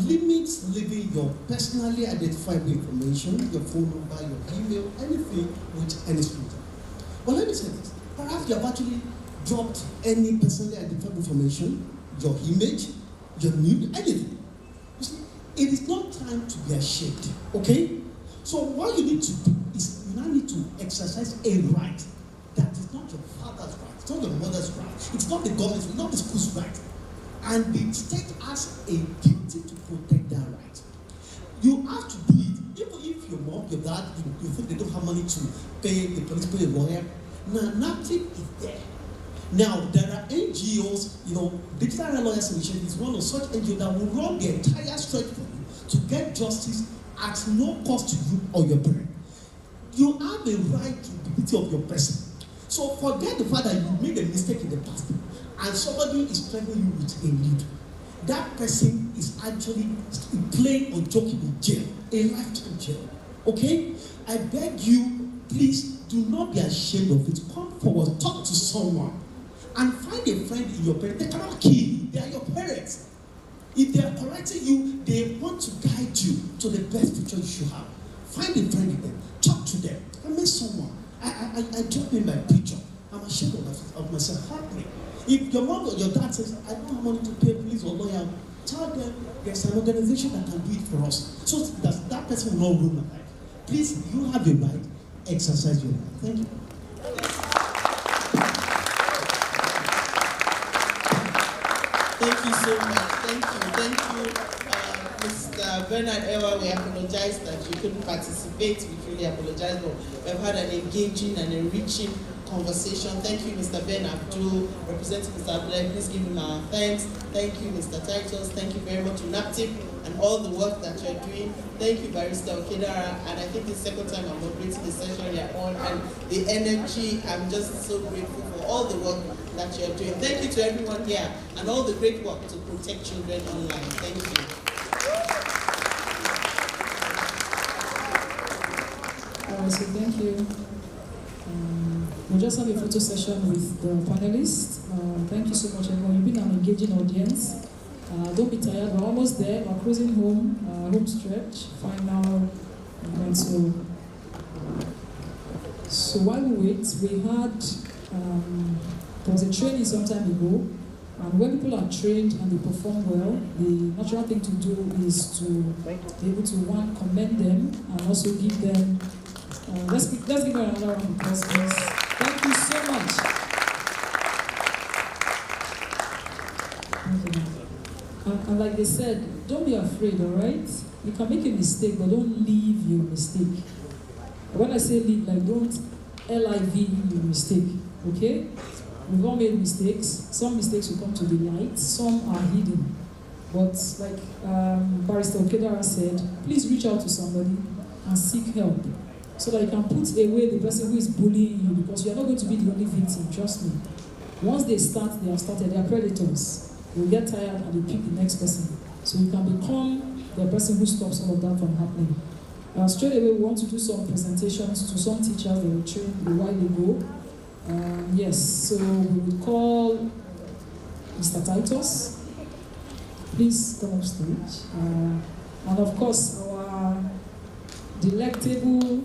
limit leaving your personally identifiable information, your phone number, your email, anything with any stranger. But let me say this, perhaps you have actually dropped any personally identifiable information, your image, your nude, anything. You see, it is not time to be ashamed, okay? So what you need to do is you now need to exercise a right that is not your father's right, it's not your mother's right, it's not the government's, it's not the school's right. And the state has a duty to protect that right. You have to do it, even if your mom, your dad, you think they don't have money to pay the police, pay a lawyer. Now, nothing is there. Now, there are NGOs, Digital Lawyers Initiative is one of such NGOs that will run the entire stretch for you to get justice at no cost to you or your parent. You have a right to the dignity of your person. So forget the fact that you made a mistake in the past and somebody is threatening you with a lead. That person is actually playing or joking in jail, a lifetime jail. Okay? I beg you, please do not be ashamed of it. Come forward, talk to someone, and find a friend in your parents. They cannot kill you, they are your parents. If they are correcting you, they want to guide you to the best future you should have. Find a friend in them, talk to them. I met someone. I dropped in my picture. I'm ashamed of myself. Help me. If your mom or your dad says, I don't have money to pay police or lawyer, Tell them there's an organization that can do it for us. So that person will not ruin my life. Please, you have a right, exercise your right. Thank you. Thank you so much. Thank you. Mr. Bernard Ewa, we apologize that you couldn't participate. We really apologize, but we've had an engaging and enriching conversation. Thank you, Mr. Ben Abdul, representing Mr. Abdul. Please give him our thanks. Thank you, Mr. Titus. Thank you very much, UNAPTIP, and all the work that you're doing. Thank you, Barrister Okedara. And I think it's the second time I'm moderating the session you're on, and the energy, I'm just so grateful for all the work that you're doing. Thank you to everyone here, and all the great work to protect children online. Thank you. So thank you. We'll just have a photo session with the panelists. Thank you so much, everyone. You've been an engaging audience. Don't be tired. We're almost there. We're cruising home. Home stretch. Final. And so while we wait, we had there was a training some time ago. And when people are trained and they perform well, the natural thing to do is to be able to, one, commend them and also give them. Let's give her another round of applause, please. Thank you so much. Thank you. And like they said, don't be afraid, all right? You can make a mistake, but don't leave your mistake. When I say leave, like don't L-I-V your mistake, okay? We've all made mistakes. Some mistakes will come to the light, some are hidden. But like Barrister Okedara said, please reach out to somebody and seek help so that you can put away the person who is bullying you, because you're not going to be the only victim, trust me. Once they start, they have started, they are predators. They'll get tired and they pick the next person. So you can become the person who stops all of that from happening. Straight away, we want to do some presentations to some teachers that were trained a while ago. Yes, so we would call Mr. Titus. Please come up stage. And of course, our delectable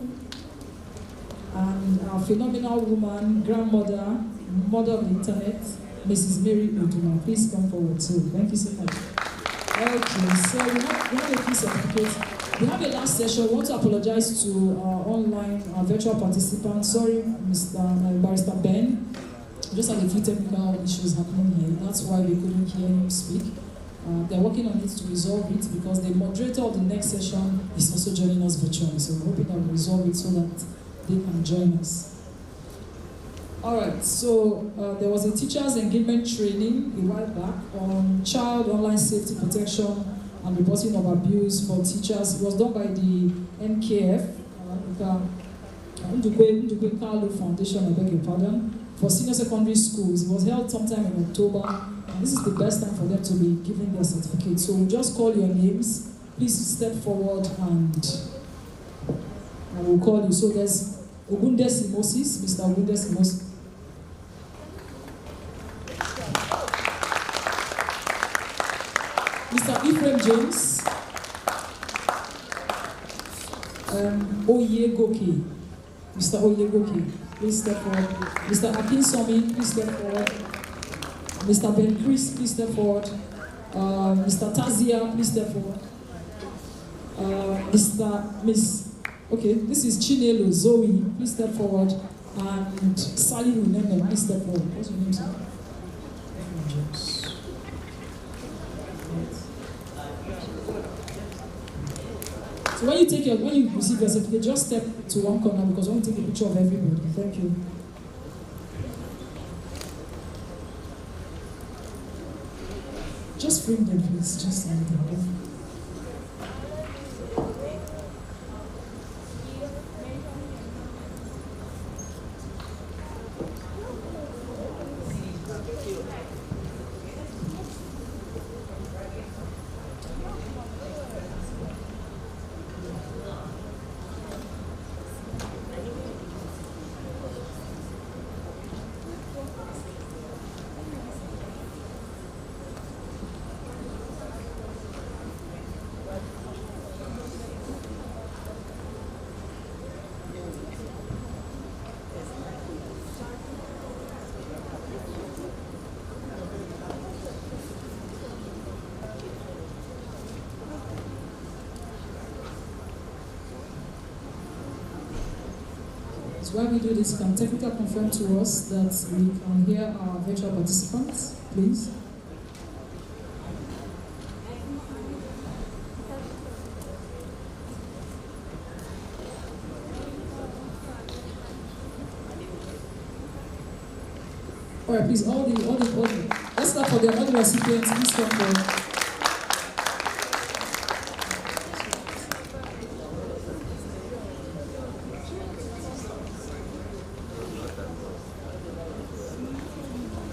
and our phenomenal woman, grandmother, mother of the internet, Mrs. Mary Uduma. Please come forward too. Thank you so much. Okay, so we have a few certificates. We have a last session. We want to apologize to our online, our virtual participants. Sorry, Mr. Barrister Ben. We just had a few technical issues happening here. That's why we couldn't hear him speak. They're working on it to resolve it because the moderator of the next session is also joining us virtually. So we're hoping that we'll resolve it so that they can join us. All right, so there was a teacher's engagement training a while back on child online safety protection and reporting of abuse for teachers. It was done by the NKF, Ndukwe Carlo Foundation, I beg your pardon, for senior secondary schools. It was held sometime in October, and this is the best time for them to be giving their certificate. So we'll just call your names. Please step forward and we'll call you. So there's Ogunde Simosis, Mr. Ogunde Simosis. Mr. Ephraim James, Oyegoke, Mr. Oyegoke, please step forward. Mr. Akin Somi, please step forward. Mr. Ben Chris, please step forward. Mr. Tazia, please step forward. Okay, this is Chinelo Zoe, please step forward. And Sally Runene, please step forward. What's your name, sir? So when you receive your certificate, just step to one corner because I want to take a picture of everybody. Thank you. Just frame them, please. Just like that. while we do this, can technical confirm to us that we can hear our virtual participants, please? All right, please, all the, let's start for the other recipients, please come forward.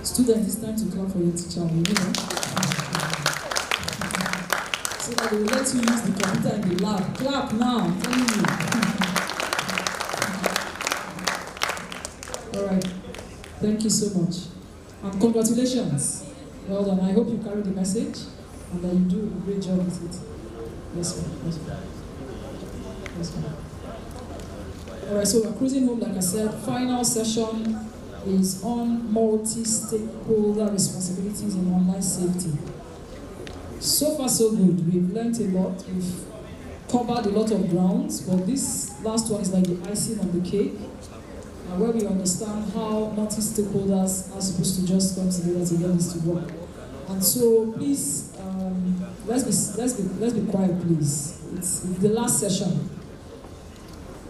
Students, it's time to clap for your teacher, you know? So that they will let you use the computer in the lab. Clap now, I'm telling you. All right, thank you so much. And congratulations. Well done. I hope you carry the message and that you do a great job with it. Yes, ma'am. Yes, ma'am. Yes, ma'am. All right, so we're cruising home, like I said. Final session is on multi-stakeholder responsibilities in online safety. So far, so good. We've learned a lot. We've covered a lot of grounds, but this last one is like the icing on the cake, where we understand how multi-stakeholders are supposed to just come together to get this to work. And so, please, let's be quiet, please. It's the last session.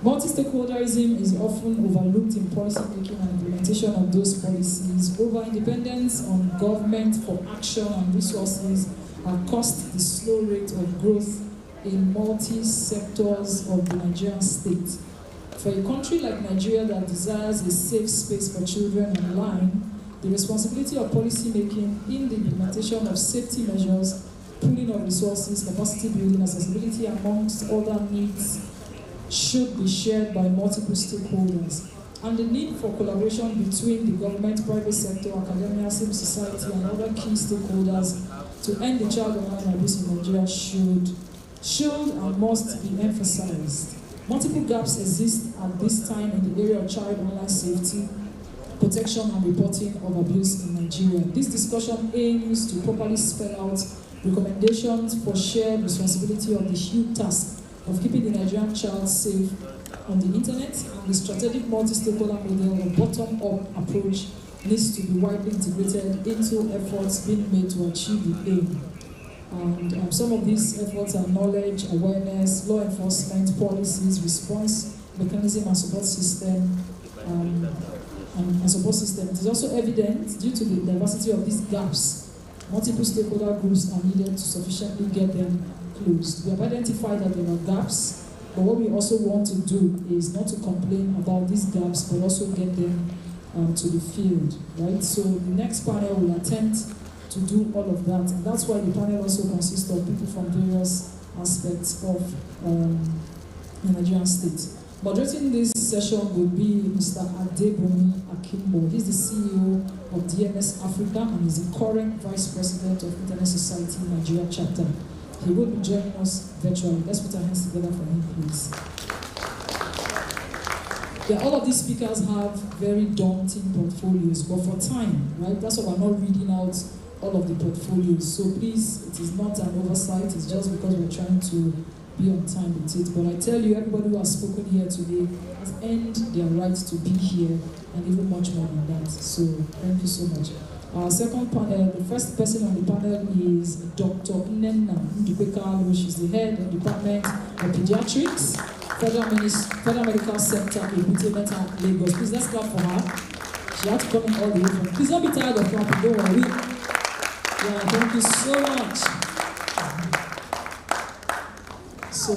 Multi-stakeholderism is often overlooked in policy making and implementation of those policies. Over-independence on government for action and resources have caused the slow rate of growth in multi-sectors of the Nigerian state. For a country like Nigeria that desires a safe space for children online, the responsibility of policy making in the implementation of safety measures, pooling of resources, capacity building, accessibility, amongst other needs, should be shared by multiple stakeholders. And the need for collaboration between the government, private sector, academia, civil society, and other key stakeholders to end the child online abuse in Nigeria should and must be emphasized. Multiple gaps exist at this time in the area of child online safety, protection, and reporting of abuse in Nigeria. This discussion aims to properly spell out recommendations for shared responsibility of the huge task of keeping the Nigerian child safe on the internet, and the strategic multi-stakeholder model of bottom-up approach needs to be widely integrated into efforts being made to achieve the aim. And some of these efforts are knowledge, awareness, law enforcement, policies, response mechanism, and support system. And support system. It is also evident, due to the diversity of these gaps, multiple stakeholder groups are needed to sufficiently get them closed. We have identified that there are gaps, but what we also want to do is not to complain about these gaps, but also get them to the field, right? So the next panel will attempt to do all of that, and that's why the panel also consists of people from various aspects of the Nigerian state. Moderating this session will be Mr. Adebomi Akimbo. He's the CEO of DMS Africa and is the current Vice President of Internet Society Nigeria chapter. He will be joining us virtually. Let's put our hands together for him, please. Yeah, all of these speakers have very daunting portfolios, but for time, right? That's why we're not reading out all of the portfolios. So please, it is not an oversight. It's just because we're trying to be on time with it. But I tell you, everybody who has spoken here today has earned their right to be here, and even much more than that. So thank you so much. Our second panel, the first person on the panel is Dr. Nnenna Ndubeka, which is the head of the Department of Pediatrics, Federal Medical Center, Ebute Metta, Lagos. Please, let's clap for her. She had to come in all the way from. Please don't be tired of clapping, don't worry. Yeah, thank you so much. So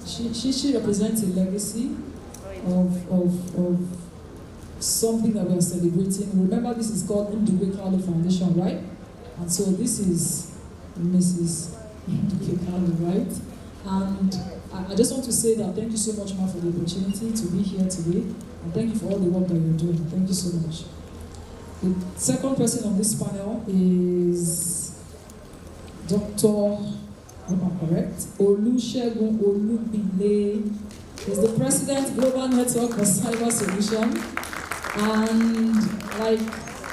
she represents a legacy of something that we are celebrating. Remember, this is called Ndubeka Foundation, right? And so this is Mrs. Ndubeka, right? And I just want to say that thank you so much, Ma, for the opportunity to be here today, and thank you for all the work that you're doing. Thank you so much. The second person on this panel is Dr. Am I correct? Olusegun Olubile. He's the President, Global Network for Cyber Solution. And like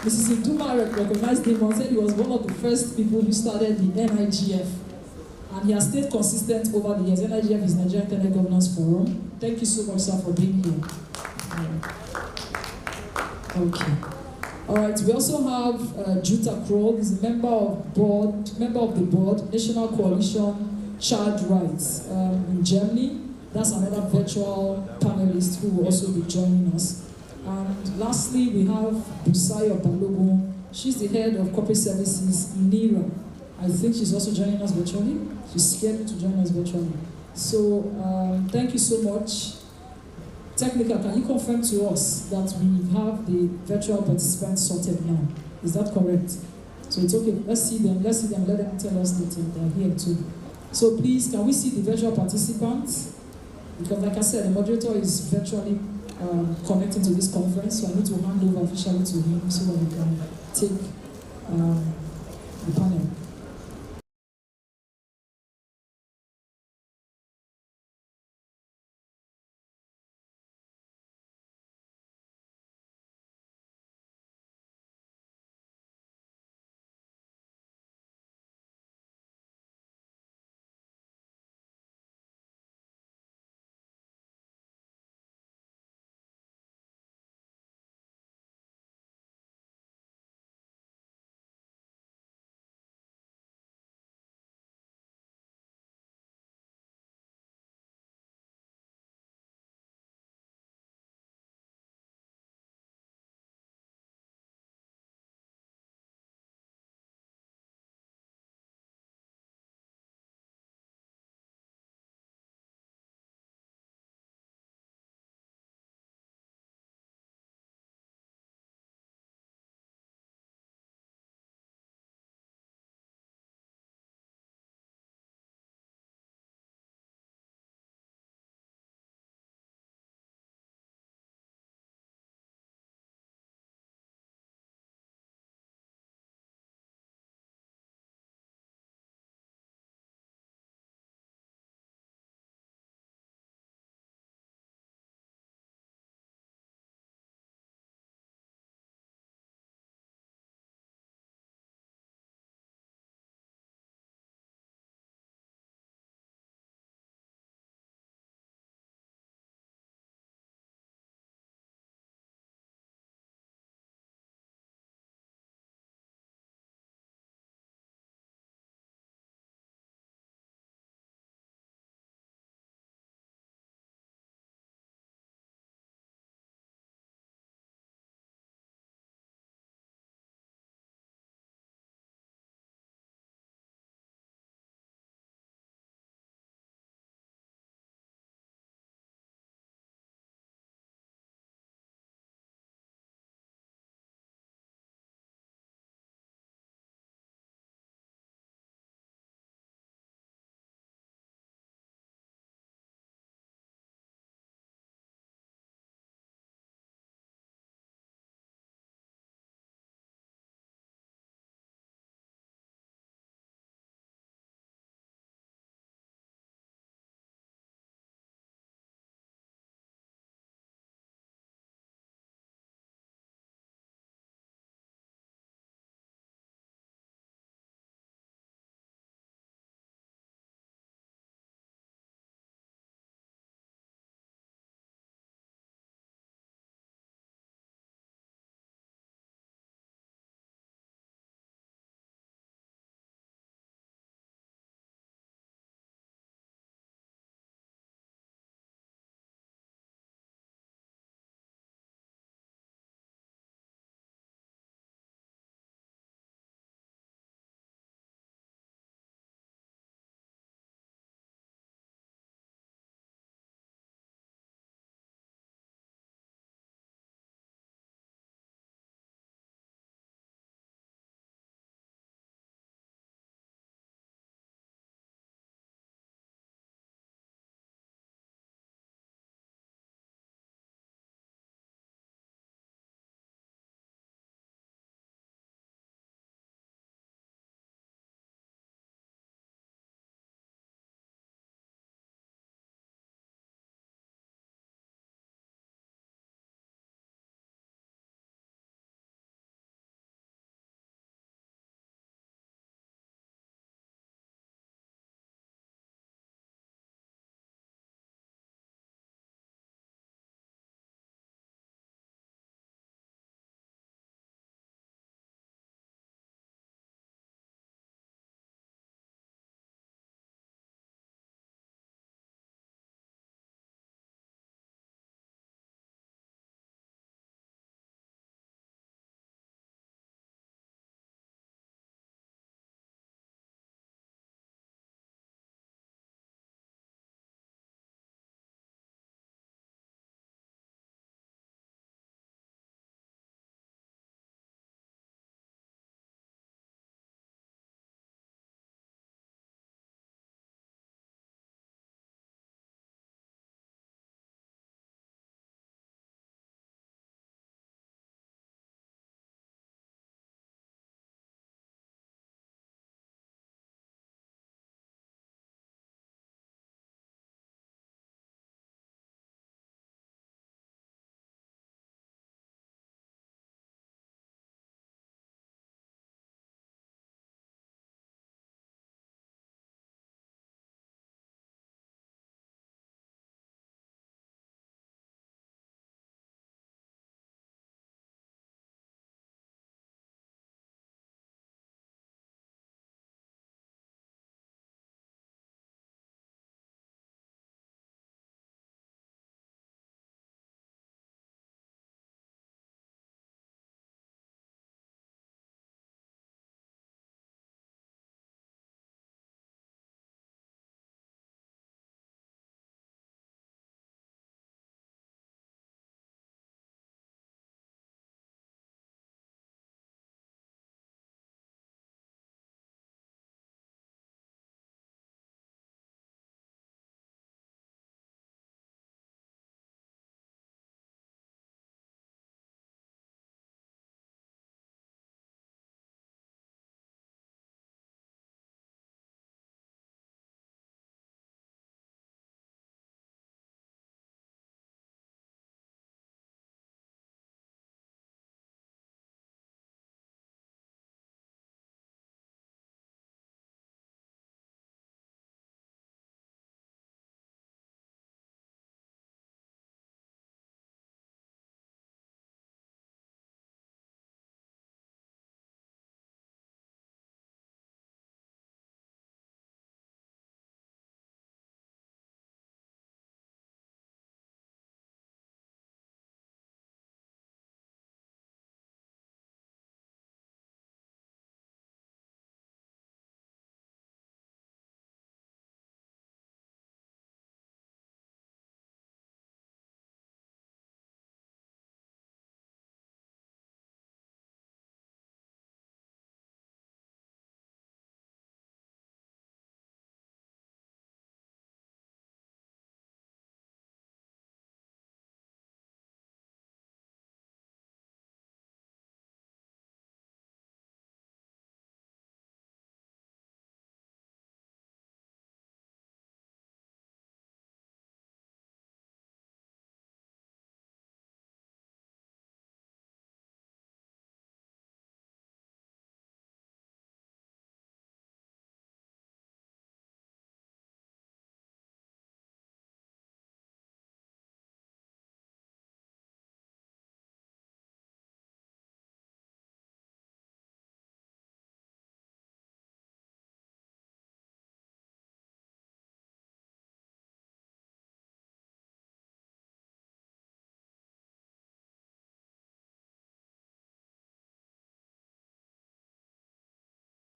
Mrs. Iduma recognized him and said he was one of the first people who started the NIGF. And he has stayed consistent over the years. NIGF is Nigerian Internet Governance Forum. Thank you so much, sir, for being here. Okay. All right. We also have Jutta Kroll. He's a member of the board, National Coalition Child Rights in Germany. That's another virtual panelist who will also be joining us. And lastly, we have Busayo Balogun. She's the head of corporate services in NIRA. I think she's also joining us virtually. She's scared to join us virtually. So thank you so much. Technical, can you confirm to us that we have the virtual participants sorted now? Is that correct? So it's okay. Let's see them. Let them tell us that they're here too. So please, can we see the virtual participants? Because like I said, the moderator is virtually connecting to this conference, so I need to hand over officially to him so that we can take the panel.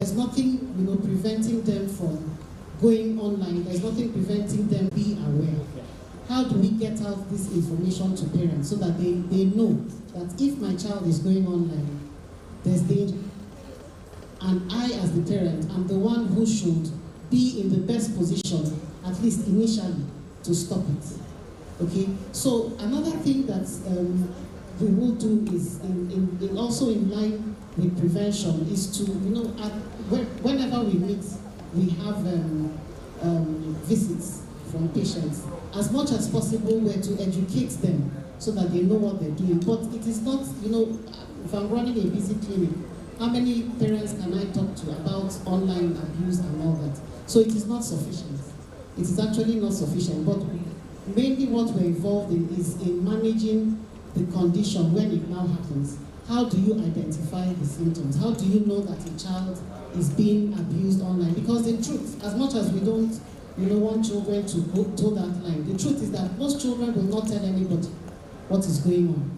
There's nothing, preventing them from going online. There's nothing preventing them being aware. How do we get out this information to parents so that they know that if my child is going online, there's danger? And I, as the parent, am the one who should be in the best position, at least initially, to stop it. Okay? So another thing that we will do is, also in line with prevention, is to, whenever we meet, we have visits from patients. As much as possible, we're to educate them so that they know what they're doing. But it is not, if I'm running a busy clinic, how many parents can I talk to about online abuse and all that? So it is not sufficient. It is actually not sufficient. But mainly what we're involved in is in managing the condition when it now happens. How do you identify the symptoms? How do you know that a child is being abused online? Because the truth, as much as we don't want children to go to that line, the truth is that most children will not tell anybody what is going on.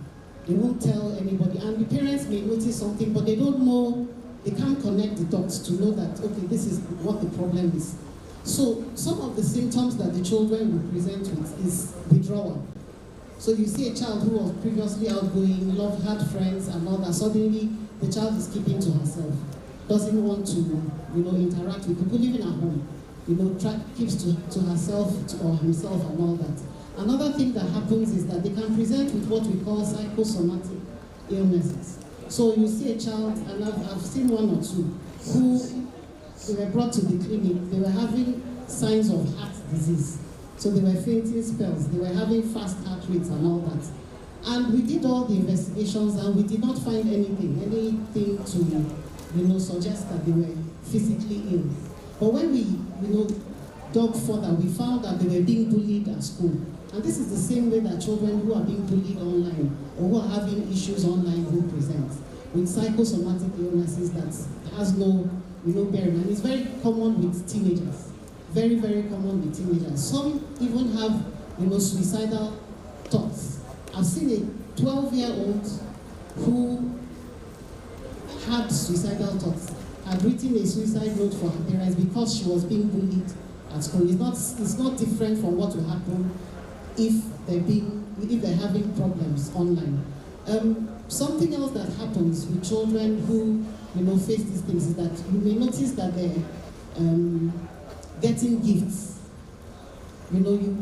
They won't tell anybody. And the parents may notice something, but they don't know, they can't connect the dots to know that, okay, this is what the problem is. So some of the symptoms that the children will present with is withdrawal. So you see a child who was previously outgoing, had friends and all that, suddenly the child is keeping to herself, doesn't want to, interact with people, living at home, keeps to herself or himself and all that. Another thing that happens is that they can present with what we call psychosomatic illnesses. So you see a child, and I've seen one or two, who they were brought to the clinic, they were having signs of heart disease. So they were fainting spells, they were having fast heart rates and all that. And we did all the investigations and we did not find anything to, suggest that they were physically ill. But when we, dug further, we found that they were being bullied at school. And this is the same way that children who are being bullied online or who are having issues online will present with psychosomatic illnesses that has no, bearing. And it's very common with teenagers. Very, very common with teenagers. Some even have, suicidal thoughts. I've seen a 12-year-old who had suicidal thoughts, had written a suicide note for her parents because she was being bullied at school. It's not different from what will happen if they're having problems online. Something else that happens with children who face these things is that you may notice that they're getting gifts. You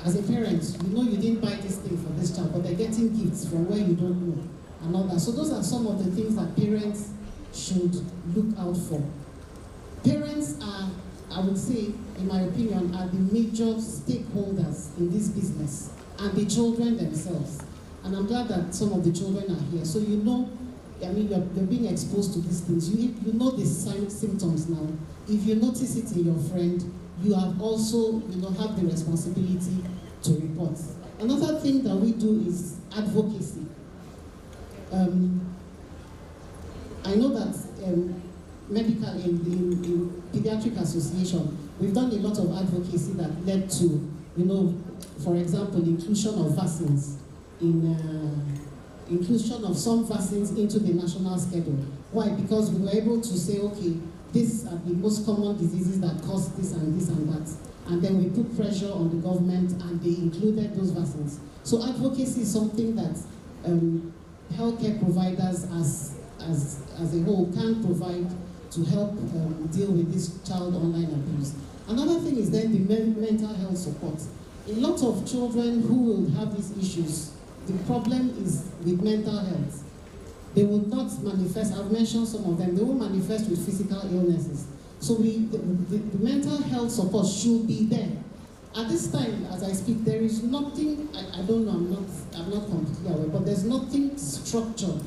as a parent, you didn't buy this thing for this child, but they're getting gifts from where you don't know and all that. So those are some of the things that parents should look out for. Parents are, I would say, in my opinion, are the major stakeholders in this business, and the children themselves. And I'm glad that some of the children are here. So you're being exposed to these things. You know the symptoms now. If you notice it in your friend, you have also, have the responsibility to report. Another thing that we do is advocacy. I know that medical in Pediatric Association, we've done a lot of advocacy that led to, for example, inclusion of vaccines, inclusion of some vaccines into the national schedule. Why? Because we were able to say, okay, these are the most common diseases that cause this and this and that. And then we put pressure on the government and they included those vaccines. So advocacy is something that healthcare providers as a whole can provide to help deal with this child online abuse. Another thing is then the mental health support. A lot of children who will have these issues, the problem is with mental health. They will not manifest, I've mentioned some of them, they will manifest with physical illnesses. So the mental health support should be there. At this time, as I speak, there is nothing, I don't know, I'm not completely aware, but there's nothing structured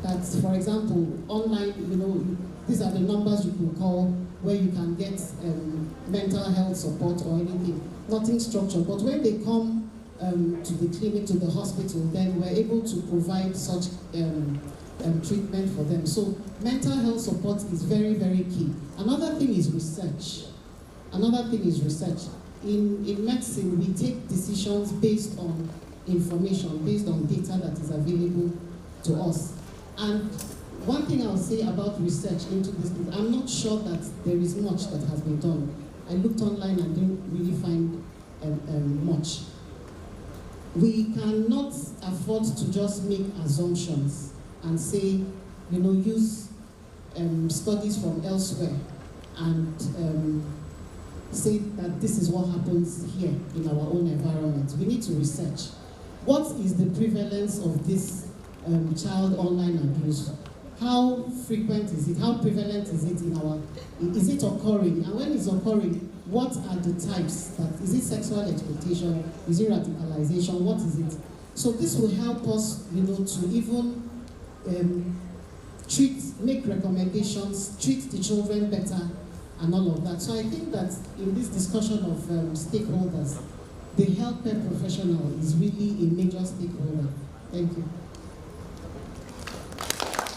that, for example, online, these are the numbers you can call where you can get mental health support or anything. Nothing structured. But when they come to the clinic, to the hospital, then we're able to provide such treatment for them. So mental health support is very, very key. Another thing is research. In medicine, we take decisions based on information, based on data that is available to us. And One thing I'll say about research into this thing, I'm not sure that there is much that has been done. I looked online and didn't really find much. We cannot afford to just make assumptions and say, you know, use studies from elsewhere and say that this is what happens here in our own environment. We need to research. What is the prevalence of this child online abuse? How frequent is it? How prevalent is it in our, is it occurring? And when it's occurring, what are the types? Is it sexual exploitation? Is it radicalization? What is it? So this will help us, you know, to even make recommendations, treat the children better, and all of that. So I think that in this discussion of stakeholders, the healthcare professional is really a major stakeholder. Thank you.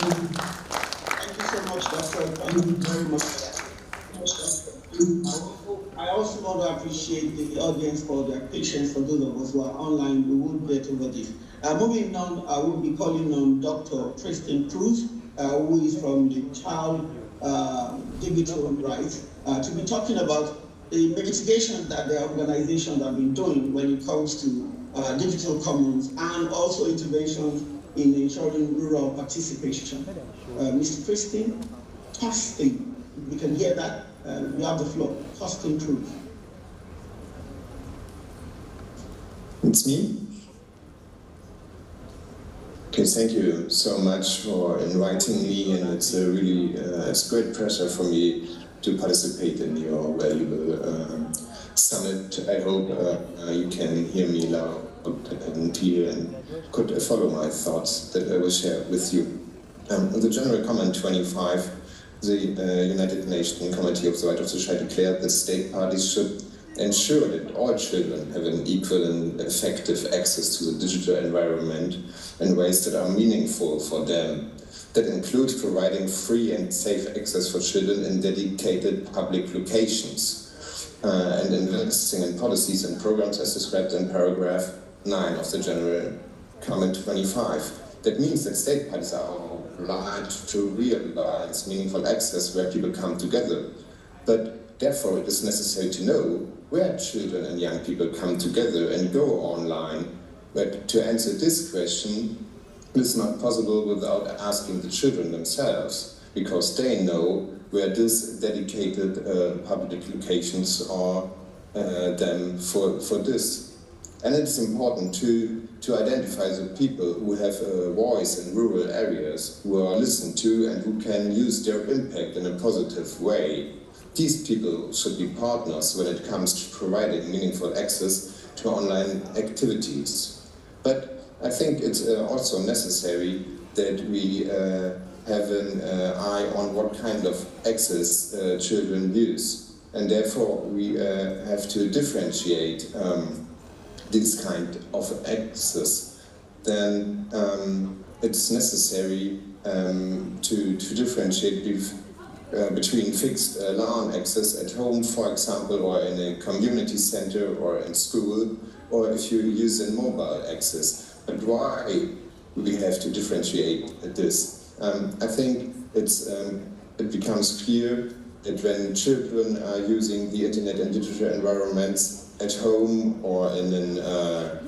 Thank you so much, Doctor. Thank you very much. I also want to appreciate the audience for their patience. For those of us who are online, we will get over this. Moving on, I will be calling on Dr. Tristan Cruz, who is from the Child Digital Rights, to be talking about the mitigation that the organizations have been doing when it comes to digital commons and also interventions in ensuring rural participation. Mr. Tristan, we can hear that. You have the floor. Tristan Cruz. It's me? Okay, thank you so much for inviting me, and it's a really it's great pleasure for me to participate in your valuable summit. I hope you can hear me loud and clear and could follow my thoughts that I will share with you. The General Comment 25, the United Nations Committee of the Right of the Child declared that state parties should ensure that all children have an equal and effective access to the digital environment in ways that are meaningful for them. That includes providing free and safe access for children in dedicated public locations and investing in policies and programs as described in paragraph 9 of the General Comment 25. That means that state parties are obliged to realize meaningful access where people come together. But therefore it is necessary to know where children and young people come together and go online. But to answer this question, it is not possible without asking the children themselves, because they know where these dedicated public locations are them for this. And it's important to identify the people who have a voice in rural areas, who are listened to and who can use their impact in a positive way. These people should be partners when it comes to providing meaningful access to online activities. But I think it's also necessary that we have an eye on what kind of access children use. And therefore we have to differentiate this kind of access. Then it's necessary to differentiate between fixed LAN access at home, for example, or in a community center or in school, or if you use in mobile access. But why we have to differentiate this? I think it becomes clear that when children are using the internet and digital environments at home or in a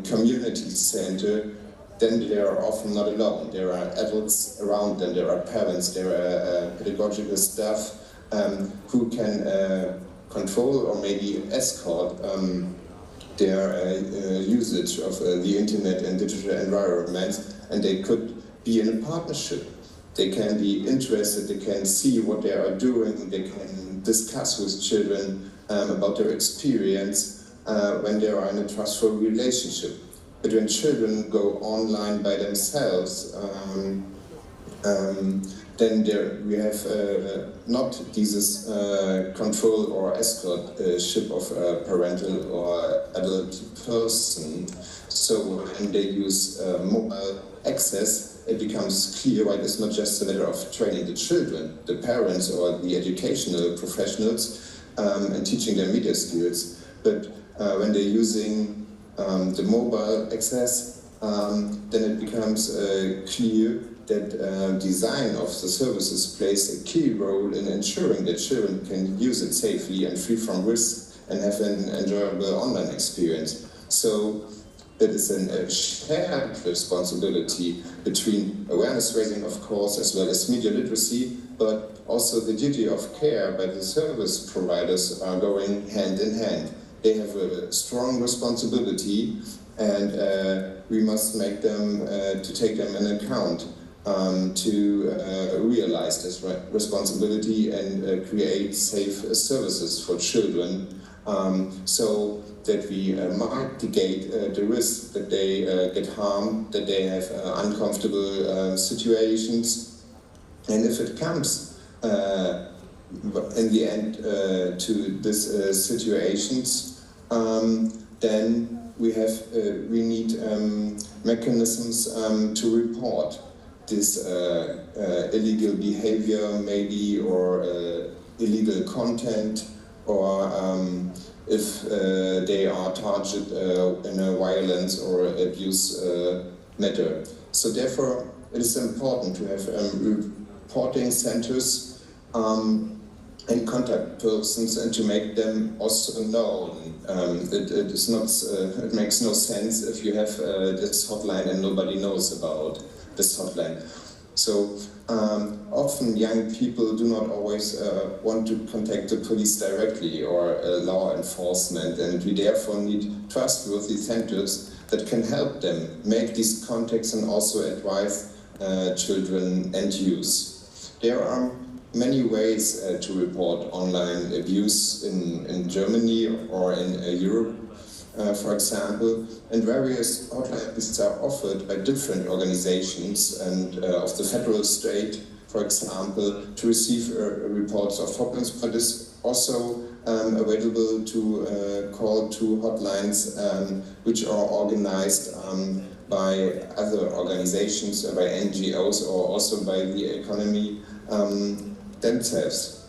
community center, then they are often not alone. There are adults around them, there are parents, there are pedagogical staff who can control or maybe escort their usage of the internet and digital environment, and they could be in a partnership. They can be interested, they can see what they are doing, they can discuss with children about their experience when they are in a trustful relationship. But when children go online by themselves, then we have not this control or escortship of a parental or adult person. So when they use mobile access, it becomes clear why it's not just a matter of training the children, the parents or the educational professionals and teaching them media skills, but when they're using the mobile access, then it becomes clear that design of the services plays a key role in ensuring that children can use it safely and free from risk and have an enjoyable online experience. So it is a shared responsibility between awareness raising, of course, as well as media literacy, but also the duty of care by the service providers are going hand in hand. They have a strong responsibility, and we must make them, to take them in account, to realize this responsibility and create safe services for children, so that we mitigate the risk that they get harmed, that they have uncomfortable situations. And if it comes in the end to these situations, then we need mechanisms to report this illegal behavior, maybe, or illegal content, or if they are targeted in a violence or abuse matter. So therefore, it is important to have reporting centers and contact persons, and to make them also known. It makes no sense if you have this hotline and nobody knows about this hotline. So often young people do not always want to contact the police directly or law enforcement, and we therefore need trustworthy centers that can help them make these contacts and also advise children and youth. There are many ways to report online abuse in Germany or in Europe, for example, and various hotlines are offered by different organizations and of the federal state, for example, to receive reports of hotlines, but is also available to call to hotlines which are organized by other organizations, by NGOs, or also by the economy themselves.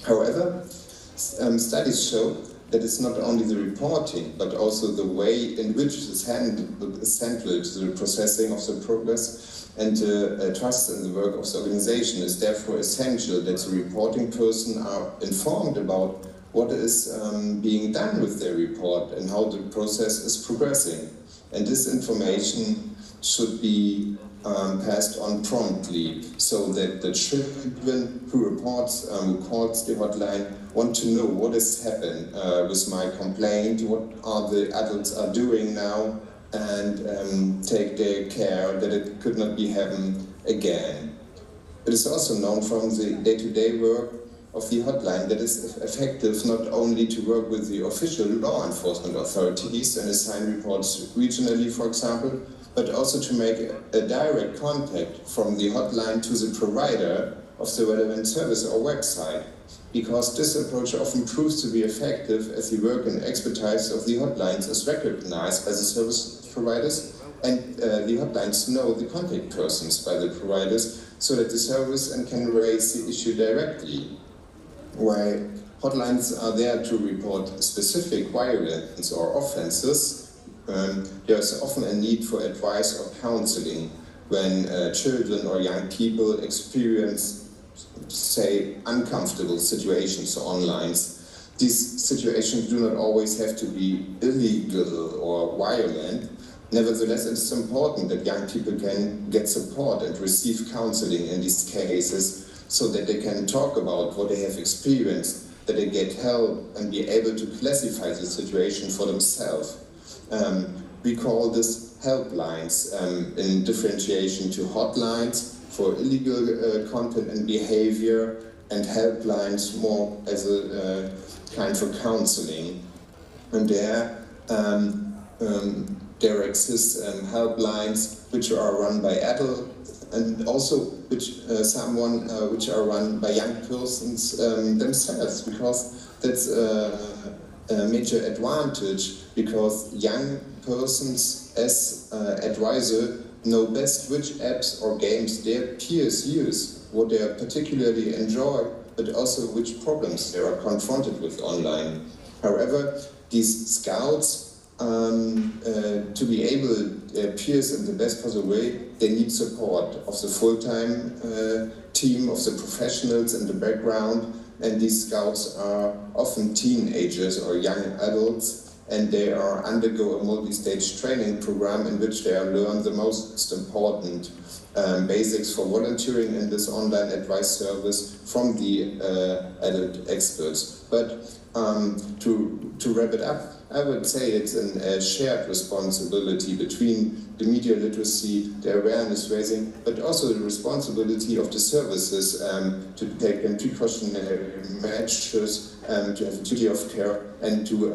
However, studies show that it's not only the reporting, but also the way in which it is handled, the processing of the progress, and trust in the work of the organization is therefore essential, that the reporting person are informed about what is being done with their report and how the process is progressing. And this information should be passed on promptly, so that the children who calls the hotline want to know what has happened with my complaint, what are the adults are doing now, and take their care that it could not be happen again. It is also known from the day-to-day work of the hotline that is effective not only to work with the official law enforcement authorities and assign reports regionally, for example, but also to make a direct contact from the hotline to the provider of the relevant service or website, because this approach often proves to be effective as the work and expertise of the hotlines is recognized by the service providers, and the hotlines know the contact persons by the providers, so that the service can raise the issue directly. While hotlines are there to report specific violence or offenses, there is often a need for advice or counseling when children or young people experience, say, uncomfortable situations online. These situations do not always have to be illegal or violent. Nevertheless, it is important that young people can get support and receive counseling in these cases, so that they can talk about what they have experienced, that they get help and be able to classify the situation for themselves. We call this helplines in differentiation to hotlines for illegal content and behavior, and helplines more as a kind for counseling. And there exist helplines which are run by adults, and also which are run by young persons themselves, because that's a major advantage, because young persons as advisor know best which apps or games their peers use, what they particularly enjoy, but also which problems they are confronted with online. However, these scouts to be able peers in the best possible way, they need support of the full-time team, of the professionals in the background, and these scouts are often teenagers or young adults, and they undergo a multi-stage training program in which they learn the most important basics for volunteering in this online advice service from the adult experts. But to wrap it up, I would say it's a shared responsibility between the media literacy, the awareness raising, but also the responsibility of the services to take precautionary measures, to have a duty of care, and to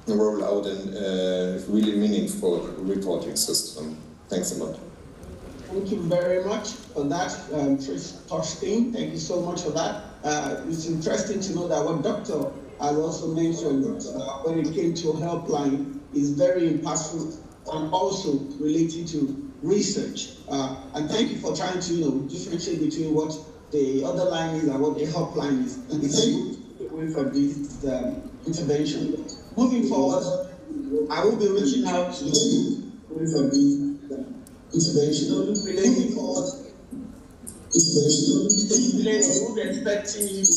roll out a really meaningful reporting system. Thanks a lot. Thank you very much for that, Torstein. Thank you so much for that. It's interesting to know that what Dr. has also mentioned when it came to helpline is very impactful and also related to research. And thank you for trying to differentiate between what the other line is and what the helpline is. And it's a way for this intervention. Moving forward, I will be reaching out to you for the intervention relating forward. We'll be expecting you to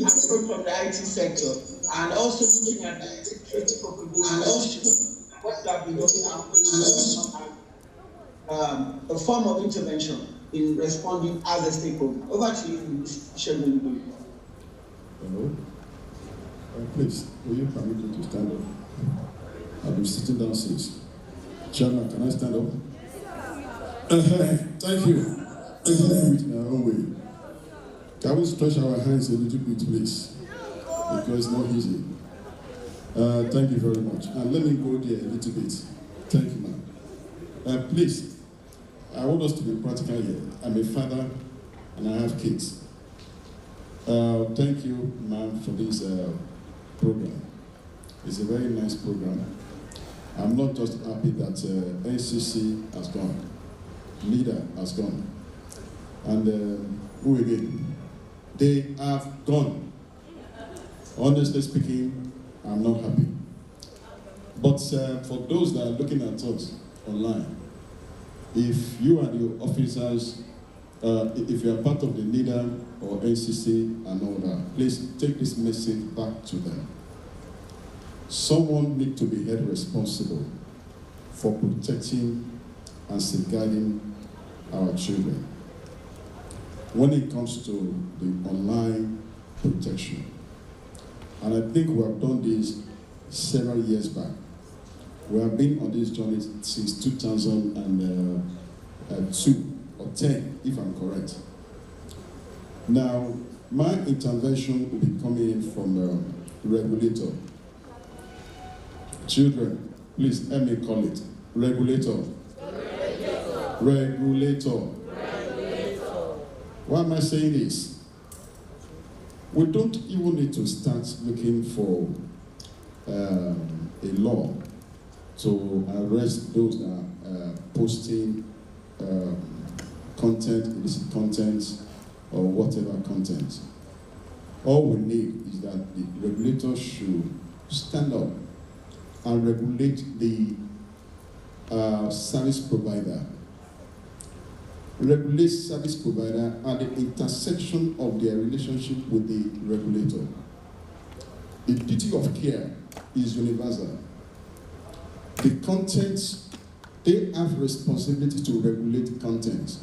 approach from the IT sector and also looking at the critical proposals, what that we do a form of intervention in responding as a stakeholder. Over to you, Mr. Chairman. Hello. Please, will you permit me to stand up? I've been sitting down since. Chairman, can I stand up? Thank you. Let's do it in our own way. Can we stretch our hands a little bit, please? Because it's not easy. Thank you very much. And let me go there a little bit. Thank you, ma'am. Please, I want us to be practical here. I'm a father and I have kids. Thank you, ma'am, for this program. It's a very nice program. I'm not just happy that NCC has gone, leader has gone, and who again? They have gone. Honestly speaking, I'm not happy. But for those that are looking at us online, if you are the officers, if you are part of the leader or NCC and all that, please take this message back to them. Someone needs to be held responsible for protecting and safeguarding our children when it comes to the online protection. And I think we have done this several years back. We have been on this journey since 2002 or 10, if I'm correct. Now, my intervention will be coming in from the regulator. Children, please help me call it. Regulator. Regulator. Why am I saying this? We don't even need to start looking for a law to arrest those that are posting content, illicit content, or whatever content. All we need is that the regulator should stand up and regulate the service provider. Regulate service provider at the intersection of their relationship with the regulator. The duty of care is universal. The contents, they have responsibility to regulate content.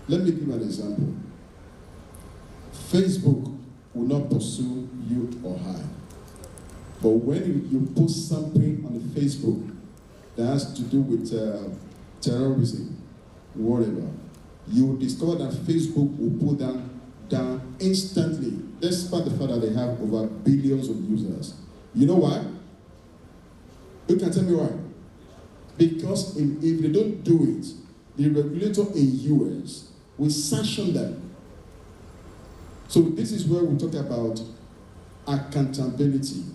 Let me give an example. Facebook will not pursue you or I. But when you post something on Facebook that has to do with terrorism, whatever, you will discover that Facebook will put that down instantly, despite the fact that they have over billions of users. You know why? You can tell me why. Because if they don't do it, the regulator in US will sanction them. So this is where we talk about accountability.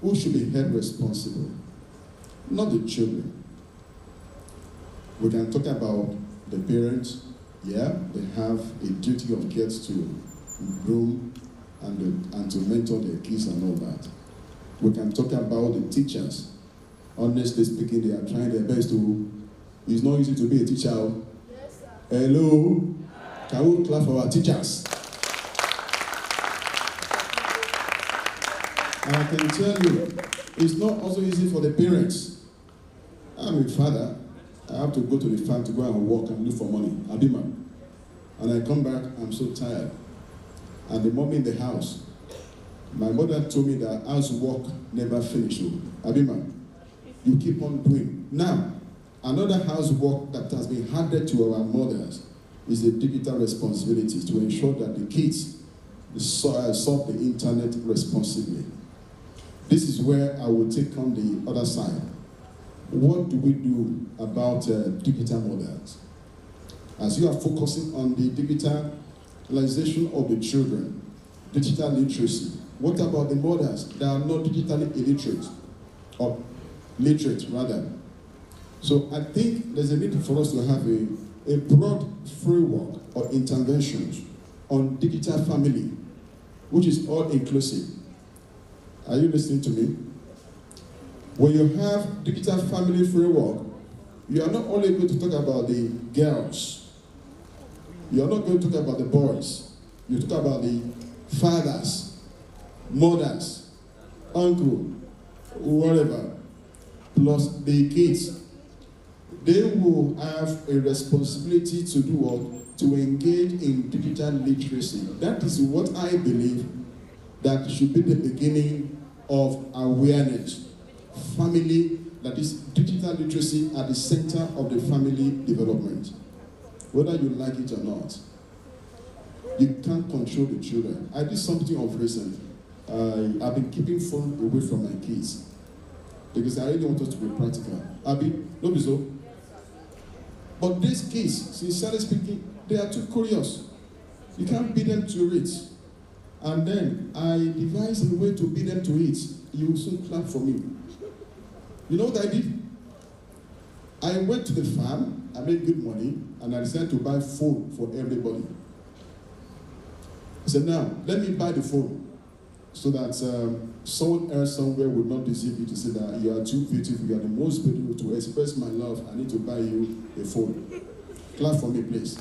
Who should be held responsible? Not the children. We can talk about the parents. Yeah, they have a duty of care to groom and to mentor their kids and all that. We can talk about the teachers. Honestly speaking, they are trying their best to. It's not easy to be a teacher. Yes, sir. Hello? Can we clap for our teachers? And I can tell you, it's not also easy for the parents. I'm a father. I have to go to the farm to go and work and look for money. Abima. And I come back, I'm so tired. And the mom in the house, my mother told me that housework never finishes. Abima, you keep on doing. Now, another housework that has been handed to our mothers is the digital responsibility to ensure that the kids solve the internet responsibly. This is where I will take on the other side. What do we do about digital mothers? As you are focusing on the digitalization of the children, digital literacy, what about the mothers that are not digitally illiterate, or literate rather? So I think there's a need for us to have a broad framework or interventions on digital family, which is all inclusive. Are you listening to me? When you have digital family framework, you are not only going to talk about the girls, you are not going to talk about the boys, you talk about the fathers, mothers, uncle, whatever, plus the kids. They will have a responsibility to do what? To engage in digital literacy. That is what I believe that should be the beginning of awareness. Family, that is digital literacy at the center of the family development. Whether you like it or not, you can't control the children. I did something of recent. I've been keeping phone away from my kids because I really want us to be practical. Abi, no be so. But these kids, sincerely speaking, they are too curious. You can't beat them to it. And then I devised a way to beat them to it. You will soon clap for me. You know what I did? I went to the farm, I made good money, and I decided to buy phone for everybody. I said, now, let me buy the phone so that someone else somewhere would not deceive you to say that you are too beautiful, you are the most beautiful. To express my love, I need to buy you a phone. Clap for me, please.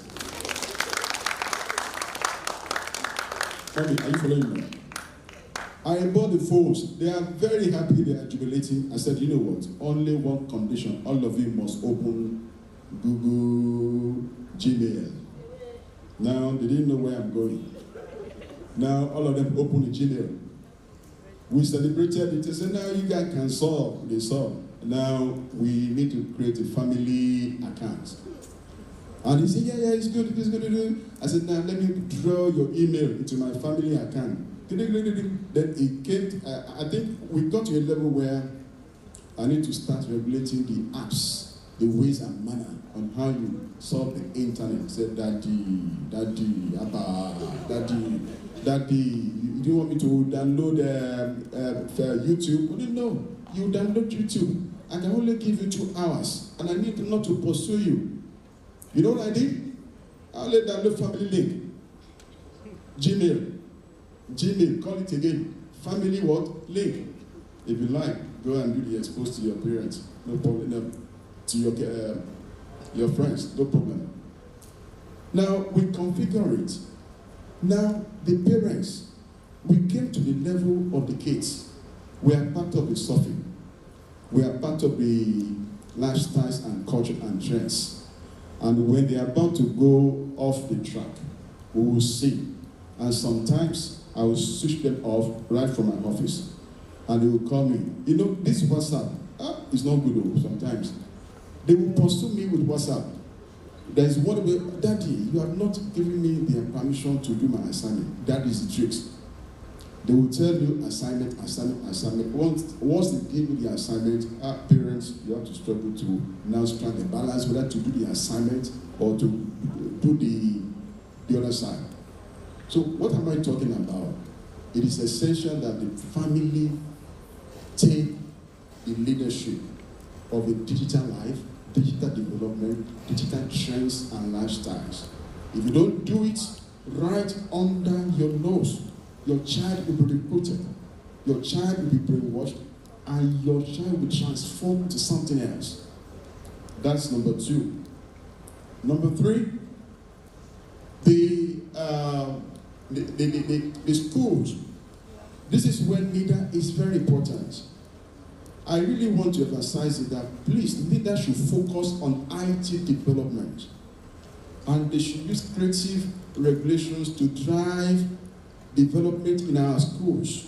Are you following me? I bought the phones. They are very happy, they are jubilating. I said, you know what? Only one condition. All of you must open Google Gmail. Now, they didn't know where I'm going. Now, all of them open the Gmail. We celebrated it. They said, now you guys can solve. They solve. Now, we need to create a family account. And he said, yeah, it's good, it's good. I said, now let me draw your email into my family account. Then it came, I think we got to a level where I need to start regulating the apps, the ways and manner on how you solve the internet. Say, daddy, you don't want me to download YouTube? No, you download YouTube. I can only give you 2 hours, and I need not to pursue you. You know what I did? I only download family link. Gmail, call it again. Family what? Link. If you like, go and do the expose to your parents. No problem. No. To your friends, no problem. Now, we configure it. Now, the parents, we came to the level of the kids. We are part of the surfing. We are part of the lifestyles and culture and trends. And when they are about to go off the track, we will see. And sometimes I will switch them off right from my office. And they will call me. You know, this WhatsApp is not good though, sometimes. They will pursue me with WhatsApp. There is one way, Daddy, you have not given me the permission to do my assignment. That is the tricks. They will tell you assignment. Once they give you the assignment, parents, you have to struggle to now strike the balance whether to do the assignment or to do the other side. So what am I talking about? It is essential that the family take the leadership of a digital life, digital development, digital trends and lifestyles. If you don't do it right under your nose, your child will be recruited. your child will be brainwashed, and your child will transform to something else. That's number 2. Number 3, the schools. This is when leader is very important. I really want to emphasize it that please, leaders should focus on IT development, and they should use creative regulations to drive development in our schools.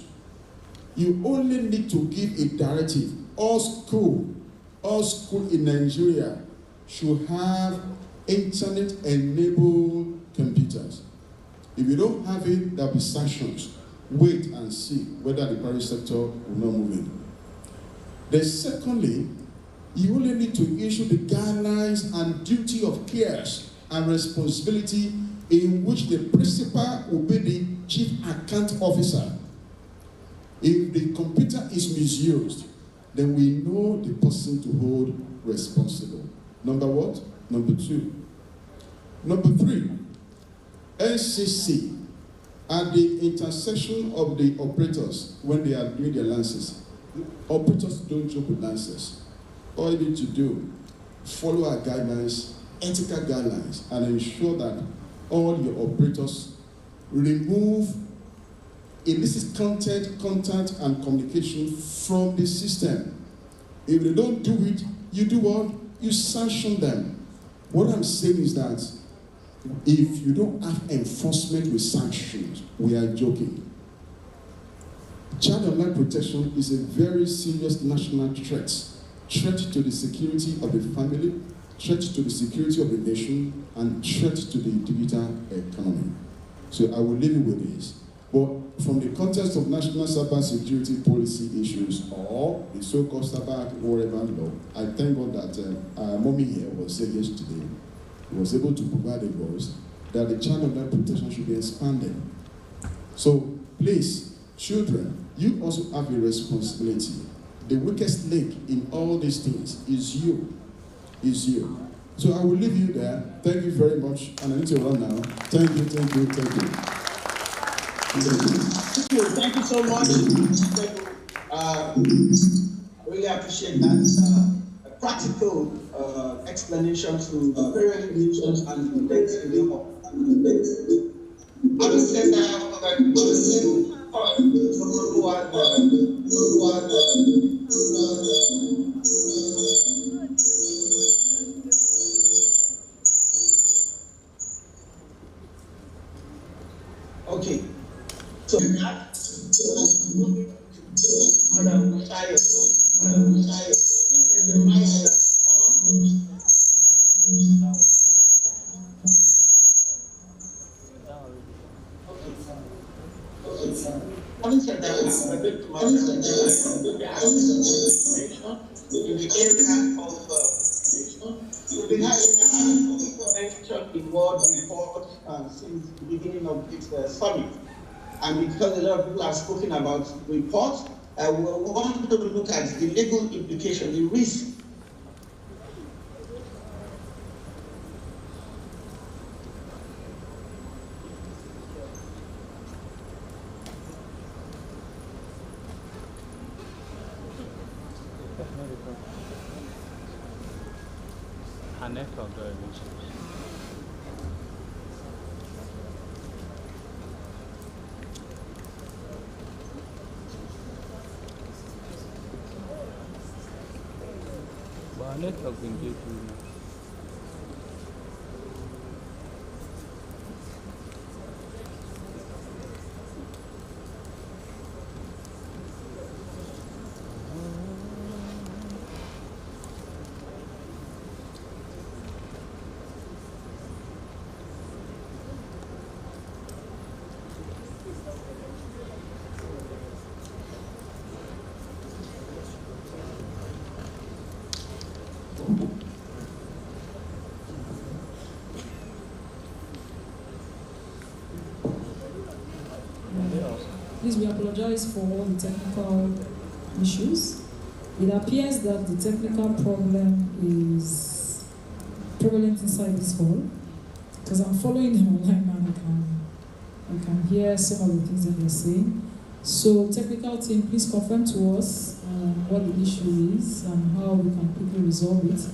You only need to give a directive. All school in Nigeria should have internet-enabled computers. If you don't have it, there'll be sanctions. Wait and see whether the private sector will not move in. Then secondly, you only need to issue the guidelines and duty of cares and responsibility in which the principal will be the chief account officer. If the computer is misused, then we know the person to hold responsible. Number what? Number 2. Number 3, NCC at the intersection of the operators when they are doing their lances. Operators don't joke with lances. All you need to do, follow our guidelines, ethical guidelines, and ensure that all your operators remove illicit content, and communication from the system. If they don't do it, you do what? You sanction them. What I'm saying is that if you don't have enforcement with sanctions, we are joking. Child online protection is a very serious national threat to the security of the family, threat to the security of the nation, and threat to the digital economy. So I will leave you with this. But from the context of national cyber security policy issues or the so-called cyber whatever law, I thank God that our mommy here was saying yesterday, was able to provide the laws that the child online protection should be expanded. So please, children, you also have a responsibility. The weakest link in all these things is you. So I will leave you there. Thank you very much. And I need to run now. Thank you. Thank you so much. I really appreciate that. A practical explanation to parent needs and having said that, okay. So having said that, I'm a bit in the area of we've been having the world report since the beginning of this summit. And because a lot of people have spoken about reports, we want to look at the legal implication, the risk. Please, we apologize for all the technical issues. It appears that the technical problem is prevalent inside this hall, because I'm following them online and I can hear some of the things that they're saying. So technical team, please confirm to us what the issue is and how we can quickly resolve it.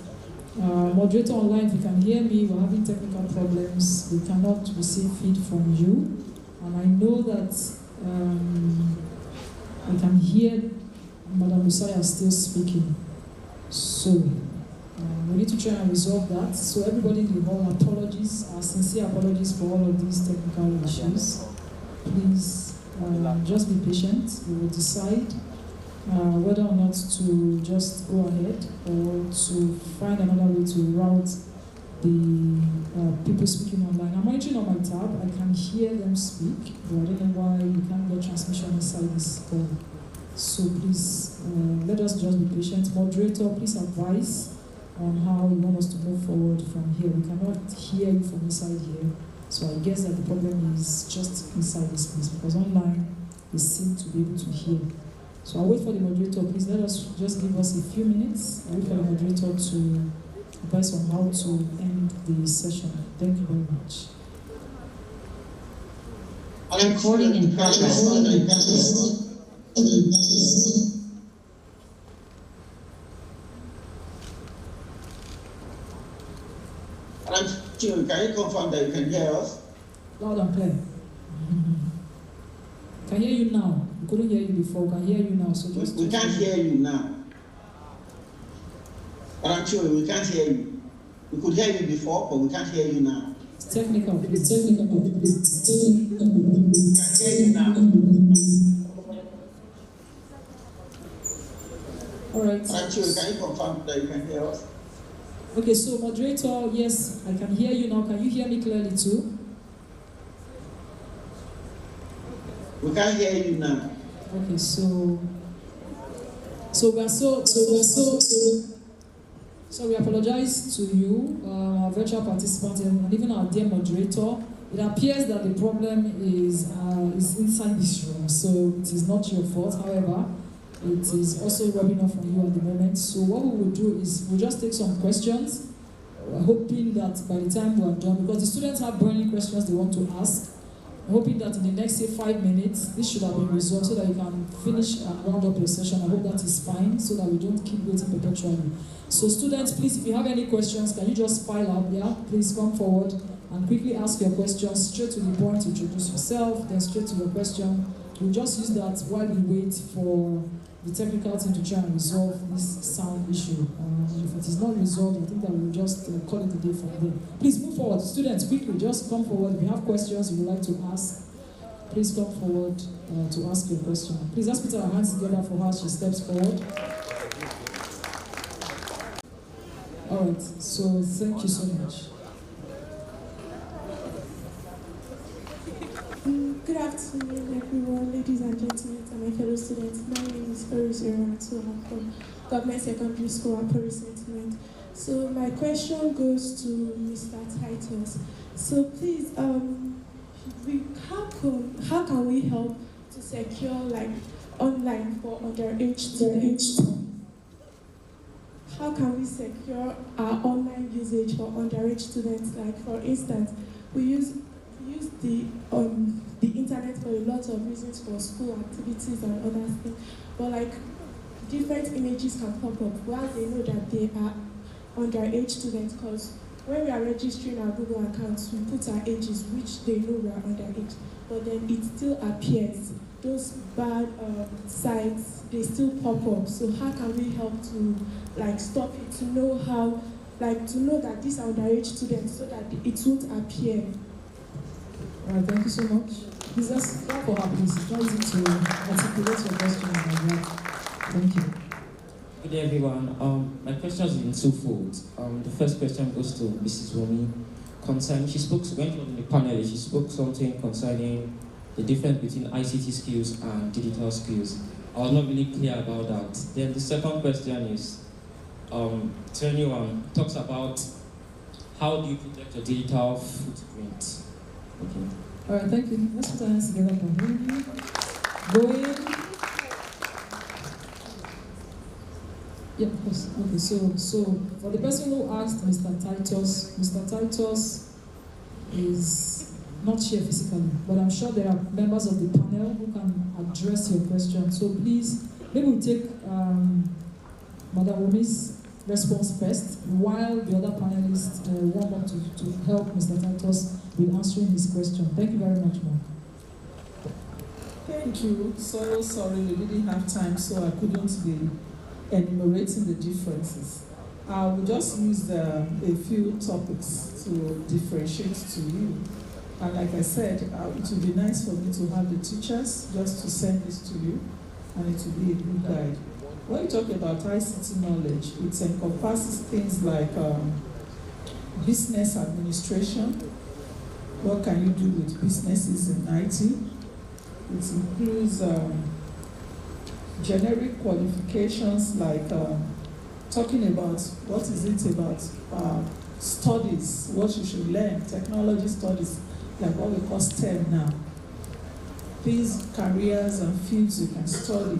Moderator online, if you can hear me, we're having technical problems. We cannot receive feed from you. And I know that I can hear Madam Musaya still speaking. So we need to try and resolve that. So everybody in the hall, apologies, sincere apologies for all of these technical issues. Please just be patient. We will decide whether or not to just go ahead or to find another way to route the people speaking online. I'm monitoring on my tab. I can hear them speak, but I don't know why you can't get transmission inside this call. So please, let us just be patient. Moderator, please advise on how you want us to move forward from here. We cannot hear you from inside here. So I guess that the problem is just inside this place, because online they seem to be able to hear. So I'll wait for the moderator. Please let us just give us a few minutes. I'll wait for the moderator to advise on how to end the session. Thank you very much. Recording in progress. Can you confirm that you can hear us? Loud and clear. Can hear you now. We couldn't hear you before. We can hear you now. So just we can't hear you now. We can't hear you. We could hear you before, but we can't hear you now. It's technical. It's technical. We can hear you now. All right. Can you confirm that you can hear us? Okay, so moderator, yes, I can hear you now. Can you hear me clearly too? We can't hear you now. Okay, so we apologize to you, our virtual participants, and even our dear moderator. It appears that the problem is inside this room, so it is not your fault. However, it is also rubbing off on you at the moment. So what we will do is we'll just take some questions, hoping that by the time we are done, because the students have burning questions they want to ask, hoping that in the next, say, 5 minutes, this should have been resolved so that you can finish and round up your session. I hope that is fine, so that we don't keep waiting perpetually. So students, please, if you have any questions, can you just file up there? Please come forward and quickly ask your questions, straight to the point, introduce yourself, then straight to your question. We'll just use that while we wait for the technical team to try and resolve this sound issue. If it is not resolved, I think that we'll just call it a day from there. Please move forward. Students, quickly, just come forward. If you have questions you would like to ask, please come forward to ask your question. Please, let's put our hands together for her as she steps forward. All right, so thank you so much. Good afternoon, everyone, ladies and gentlemen, and my fellow students. My name is Feruzira, and I'm from Government Secondary School at Paris Sentiment. So my question goes to Mr. Titus. So please, how can we help to secure online for underage students? How can we secure our online usage for underage students? Like for instance, we use the internet for a lot of reasons, for school activities and other things, but different images can pop up while they know that they are underage students, because when we are registering our Google accounts, we put our ages, which they know we are underage, but then it still appears. Those bad sites, they still pop up. So how can we help to stop it, to know how, to know that these are underage students so that it won't appear? All right, thank you so much. Please just clap for her, please. It's not easy to articulate your question like that. Thank you. Good day, everyone. My question is in twofold. The first question goes to Mrs. Wumi. When she was in the panel, she spoke something concerning the difference between ICT skills and digital skills. I was not really clear about that. Then the second question is, to anyone, talks about how do you protect your digital footprint? Okay. All right, thank you. Let's put our hands together for him. Go in. Yeah, of course. Okay, so for the person who asked Mr. Titus is not here physically, but I'm sure there are members of the panel who can address your question. So please, maybe we'll take Madam Womi's response first, while the other panelists warm up to help Mr. Titus with answering his question. Thank you very much, ma'am. Thank you. So sorry we didn't have time, so I couldn't be enumerating the differences. I will just use a few topics to differentiate to you. And like I said, it would be nice for me to have the teachers just to send this to you, and it will be a good guide. When you talk about ICT knowledge, it encompasses things like business administration. What can you do with businesses in IT? It includes generic qualifications like talking about what is it about studies, what you should learn, technology studies, like what we call STEM now. These careers and fields you can study.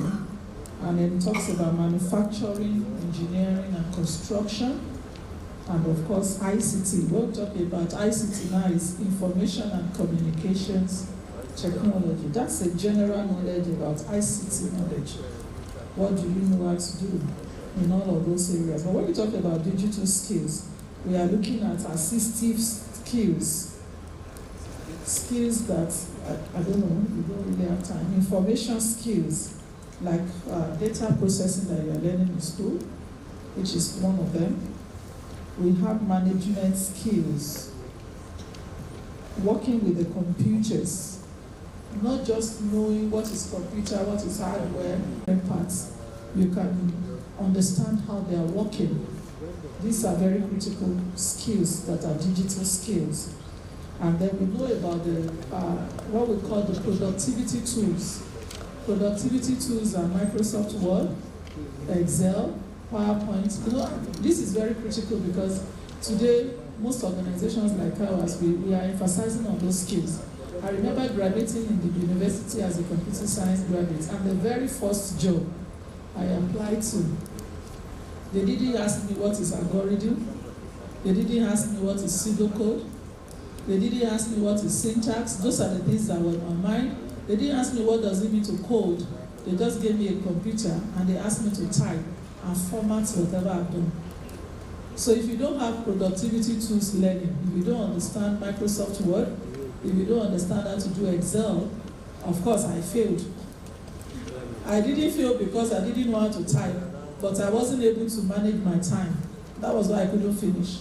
And then it talks about manufacturing, engineering, and construction. And of course, ICT. What we're talking about ICT now is information and communications technology. That's a general knowledge about ICT knowledge. What do you know how to do in all of those areas? But when we talk about digital skills, we are looking at assistive skills. Skills that, I don't know, we don't really have time. Information skills, like data processing that you are learning in school, which is one of them. We have management skills, working with the computers, not just knowing what is computer, what is hardware, parts. You can understand how they are working. These are very critical skills that are digital skills. And then we know about the what we call the productivity tools. Productivity tools are Microsoft Word, Excel, PowerPoint. You know, this is very critical because today most organizations like ours, we are emphasizing on those skills. I remember graduating in the university as a computer science graduate, and the very first job I applied to, they didn't ask me what is algorithm, they didn't ask me what is pseudocode, they didn't ask me what is syntax. Those are the things that were on my mind. They didn't ask me what does it mean to code. They just gave me a computer and they asked me to type and format whatever I've done. So if you don't have productivity tools learning, if you don't understand Microsoft Word, if you don't understand how to do Excel, of course I failed. I didn't fail because I didn't know how to type, but I wasn't able to manage my time. That was why I couldn't finish.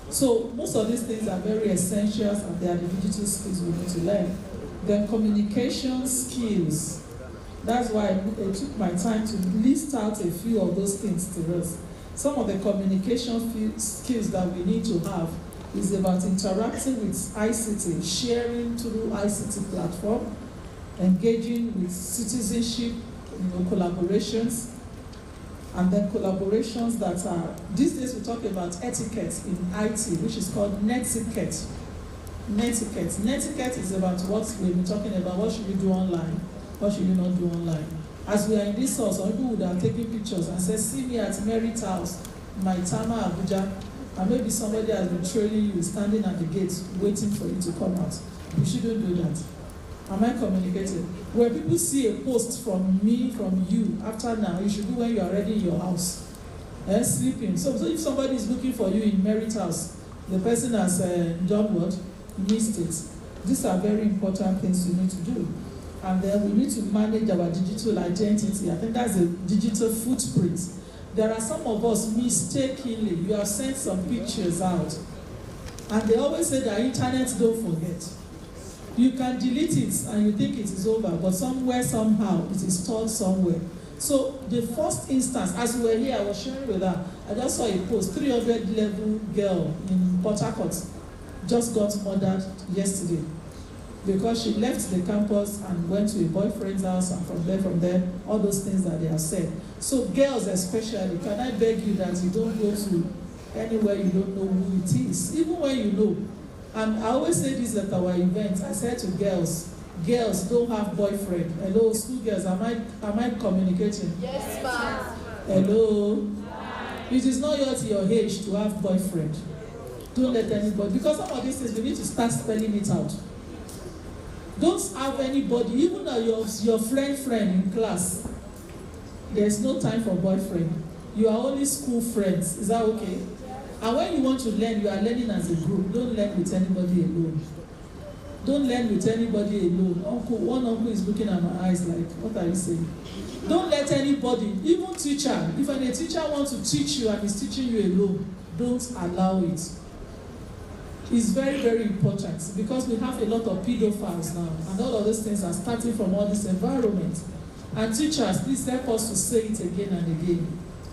So most of these things are very essential, and they are the digital skills we need to learn. Then communication skills. That's why I took my time to list out a few of those things to us. Some of the communication skills that we need to have is about interacting with ICT, sharing through ICT platform, engaging with citizenship, collaborations, and then collaborations that are, these days we talk about etiquette in IT, which is called netiquette. Netiquette. Netiquette is about what we've been talking about. What should we do online? What should you not do online? As we are in this house, some people would have taken pictures and said, see me at Mary's house, Maitama, Abuja, and maybe somebody has been trailing you, standing at the gate, waiting for you to come out. You shouldn't do that. Am I communicating? When people see a post from me, from you, after now, you should do when you are already in your house, sleeping. So if somebody is looking for you in Mary's house, the person has done what? Missed it. These are very important things you need to do. And then we need to manage our digital identity. I think that's a digital footprint. There are some of us mistakenly, you have sent some pictures out, and they always say that internet don't forget. You can delete it and you think it is over, but somewhere, somehow, it is stored somewhere. So the first instance, as we were here, I was sharing with her, I just saw a post, 300 level girl in Port Harcourt just got murdered yesterday because she left the campus and went to a boyfriend's house, and from there, all those things that they have said. So girls especially, can I beg you that you don't go to anywhere you don't know who it is, even when you know. And I always say this at our events, I said to girls don't have boyfriend. Hello, school girls, am I communicating? Yes, ma'am. Hello? It is not yet your age to have boyfriend. Don't let anybody, because some of these things we need to start spelling it out. Don't have anybody, even your friend in class. There's no time for boyfriend. You are only school friends. Is that okay? And when you want to learn, you are learning as a group. Don't learn with anybody alone. Don't learn with anybody alone. One uncle is looking at my eyes like, what are you saying? Don't let anybody, even teacher, if a teacher wants to teach you and is teaching you alone, don't allow it. It's very, very important because we have a lot of pedophiles now, and all of those things are starting from all this environment. And teachers, please help us to say it again and again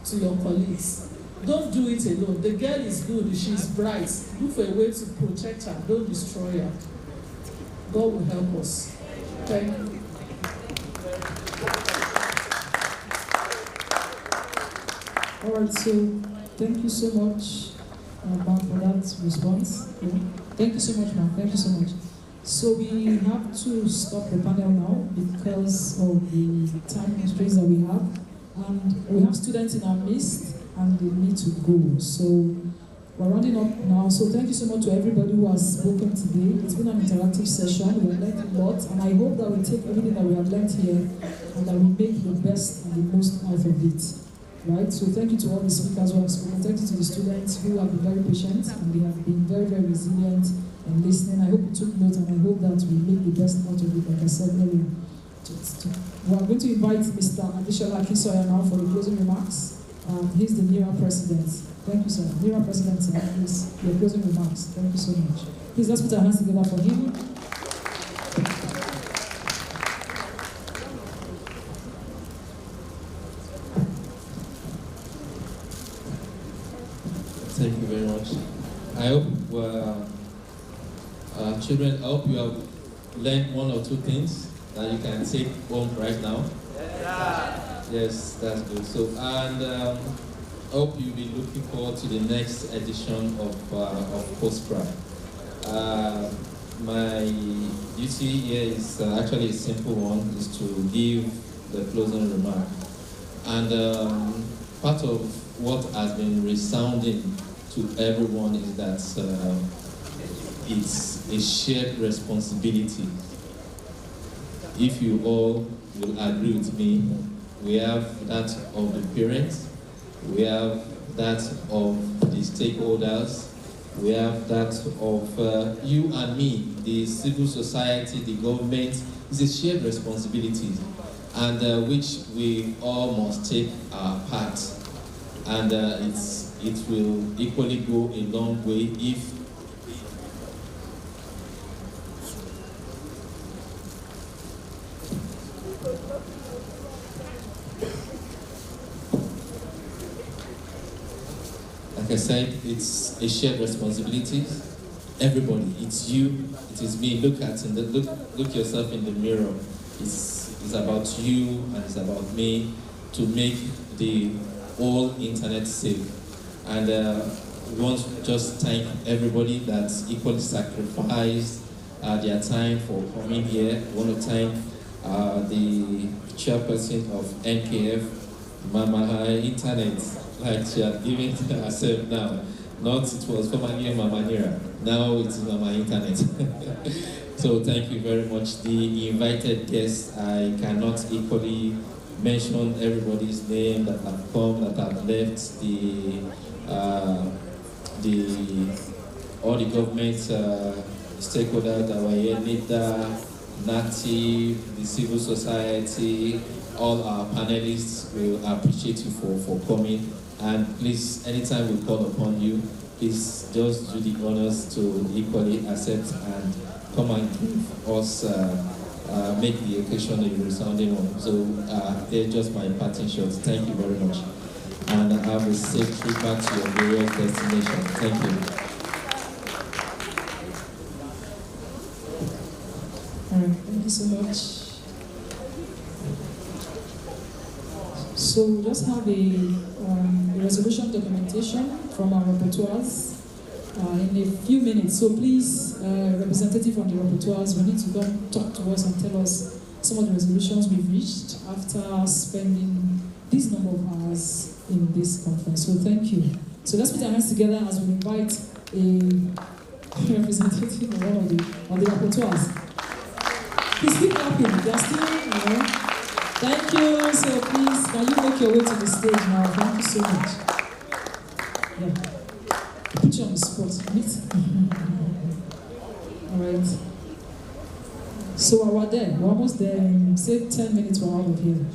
to your colleagues. Don't do it alone. The girl is good, she's bright. Look for a way to protect her, don't destroy her. God will help us. Thank you. All right, so thank you so much, ma'am, for that response. Yeah. Thank you so much, ma'am. Thank you so much. So we have to stop the panel now because of the time constraints that we have. And we have students in our midst and they need to go. So we're rounding up now. So thank you so much to everybody who has spoken today. It's been an interactive session. We have learned a lot. And I hope that we take everything that we have learned here and that we make the best and the most out of it. Right? So thank you to all the speakers who have spoken. Thank you to the students who have been very patient and they have been very, very resilient and listening. I hope you took notes and I hope that we make the best out of it, like I said earlier. We are going to invite Mr. Adishola Kisoya now for the closing remarks. He's the NERA president. Thank you, sir. NERA president, sir. Please, your closing remarks. Thank you so much. Please, let's put our hands together for him. Thank you very much. I hope children, I hope you have learned one or two things that you can take home right now. Yes, that's good. So, and I hope you'll be looking forward to the next edition of Cospra. My duty here is actually a simple one, is to give the closing remark. And part of what has been resounding to everyone is that it's a shared responsibility. If you all will agree with me, we have that of the parents, we have that of the stakeholders, we have that of you and me, the civil society, the government. It's a shared responsibility, and which we all must take our part. And it will equally go a long way if like I said, it's a shared responsibility. Everybody, it's you, it is me. Look yourself in the mirror. It's about you and it's about me to make the whole internet safe. And we want to just thank everybody that's equally sacrificed their time for coming here. We want to thank the chairperson of NKF, Mama Internet, like she had given to herself now. Not it was formerly Mama Nira, now it's Mama Internet. So thank you very much. The invited guests, I cannot equally mention everybody's name that have come, that have left, all the government stakeholders that were here, NIDA, NATIV, the civil society, all our panelists. We appreciate you for coming. And please, anytime we call upon you, please just do the honors to equally accept and come and give us, make the occasion a resounding one. So they're just my parting shots. Thank you very much. And have a safe trip back to your various destinations. Thank you. Thank you so much. So we just have a resolution documentation from our rapporteurs in a few minutes. So please, representative from the rapporteurs, we need to come talk to us and tell us some of the resolutions we've reached after spending this number of hours in this conference. So thank you. So let's put our hands together as we invite a representative of one of the rapporteurs. Please keep clapping. They are still, Thank you. So please, can you make your way to the stage now? Thank you so much. Yeah. Put you on the spot, right? All right. So we're there. We're almost there. In, say 10 minutes, we're out of here.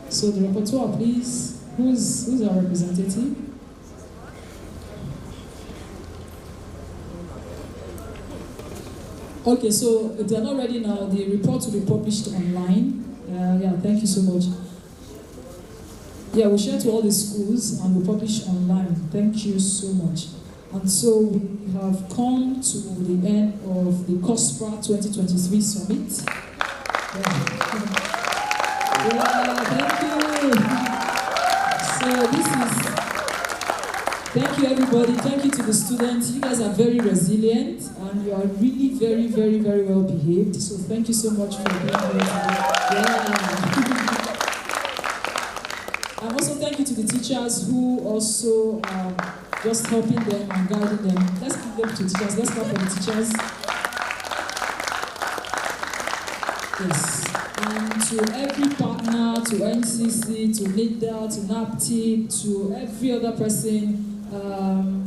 So the rapporteur, please. Who's our representative? Okay, so if they're not ready now, the report will be published online. Yeah, thank you so much. Yeah, we'll share to all the schools and we'll publish online. Thank you so much. And so we have come to the end of the Cospra 2023 Summit. Yeah, thank you. So this is, thank you everybody, thank you to the students. You guys are very resilient and you are really very, very, very well behaved. So thank you so much for being here today. Yeah. And also thank you to the teachers who also just helping them and guiding them. Let's give them to teachers. Let's clap for the teachers. Yes. And to every partner, to NCC, to NIDA, to NAPTIP, to every other person,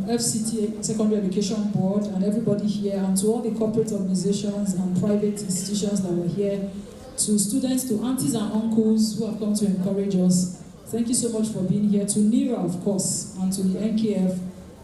FCT, Secondary Education Board, and everybody here, and to all the corporate organizations and private institutions that were here, to students, to aunties and uncles who have come to encourage us. Thank you so much for being here. To NIRA, of course, and to the NKF.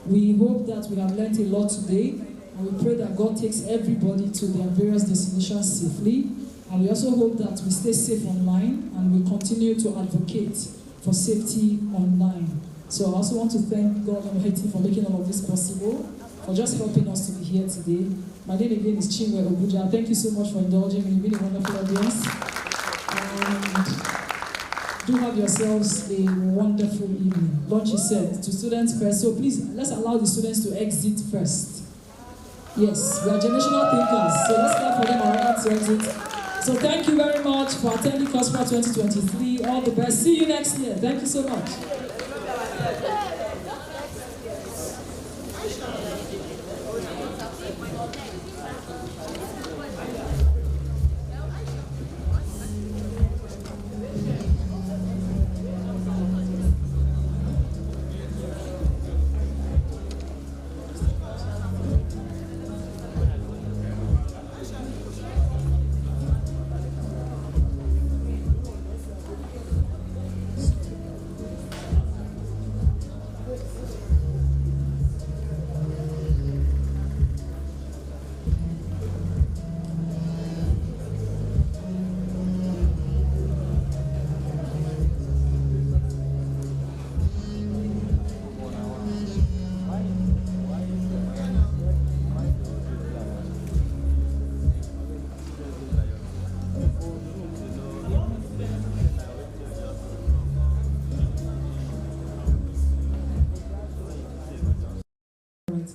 We hope that we have learned a lot today, and we pray that God takes everybody to their various destinations safely. And we also hope that we stay safe online, and we continue to advocate for safety online. So I also want to thank God Almighty for making all of this possible, for just helping us to be here today. My name again is Chinwe Obuja. Thank you so much for indulging me. You've been a wonderful audience. And do have yourselves a wonderful evening. Lunch is set to students first, so please, let's allow the students to exit first. Yes, we are generational thinkers, so let's clap for them around to exit. So thank you very much for attending Cospra 2023. All the best. See you next year. Thank you so much.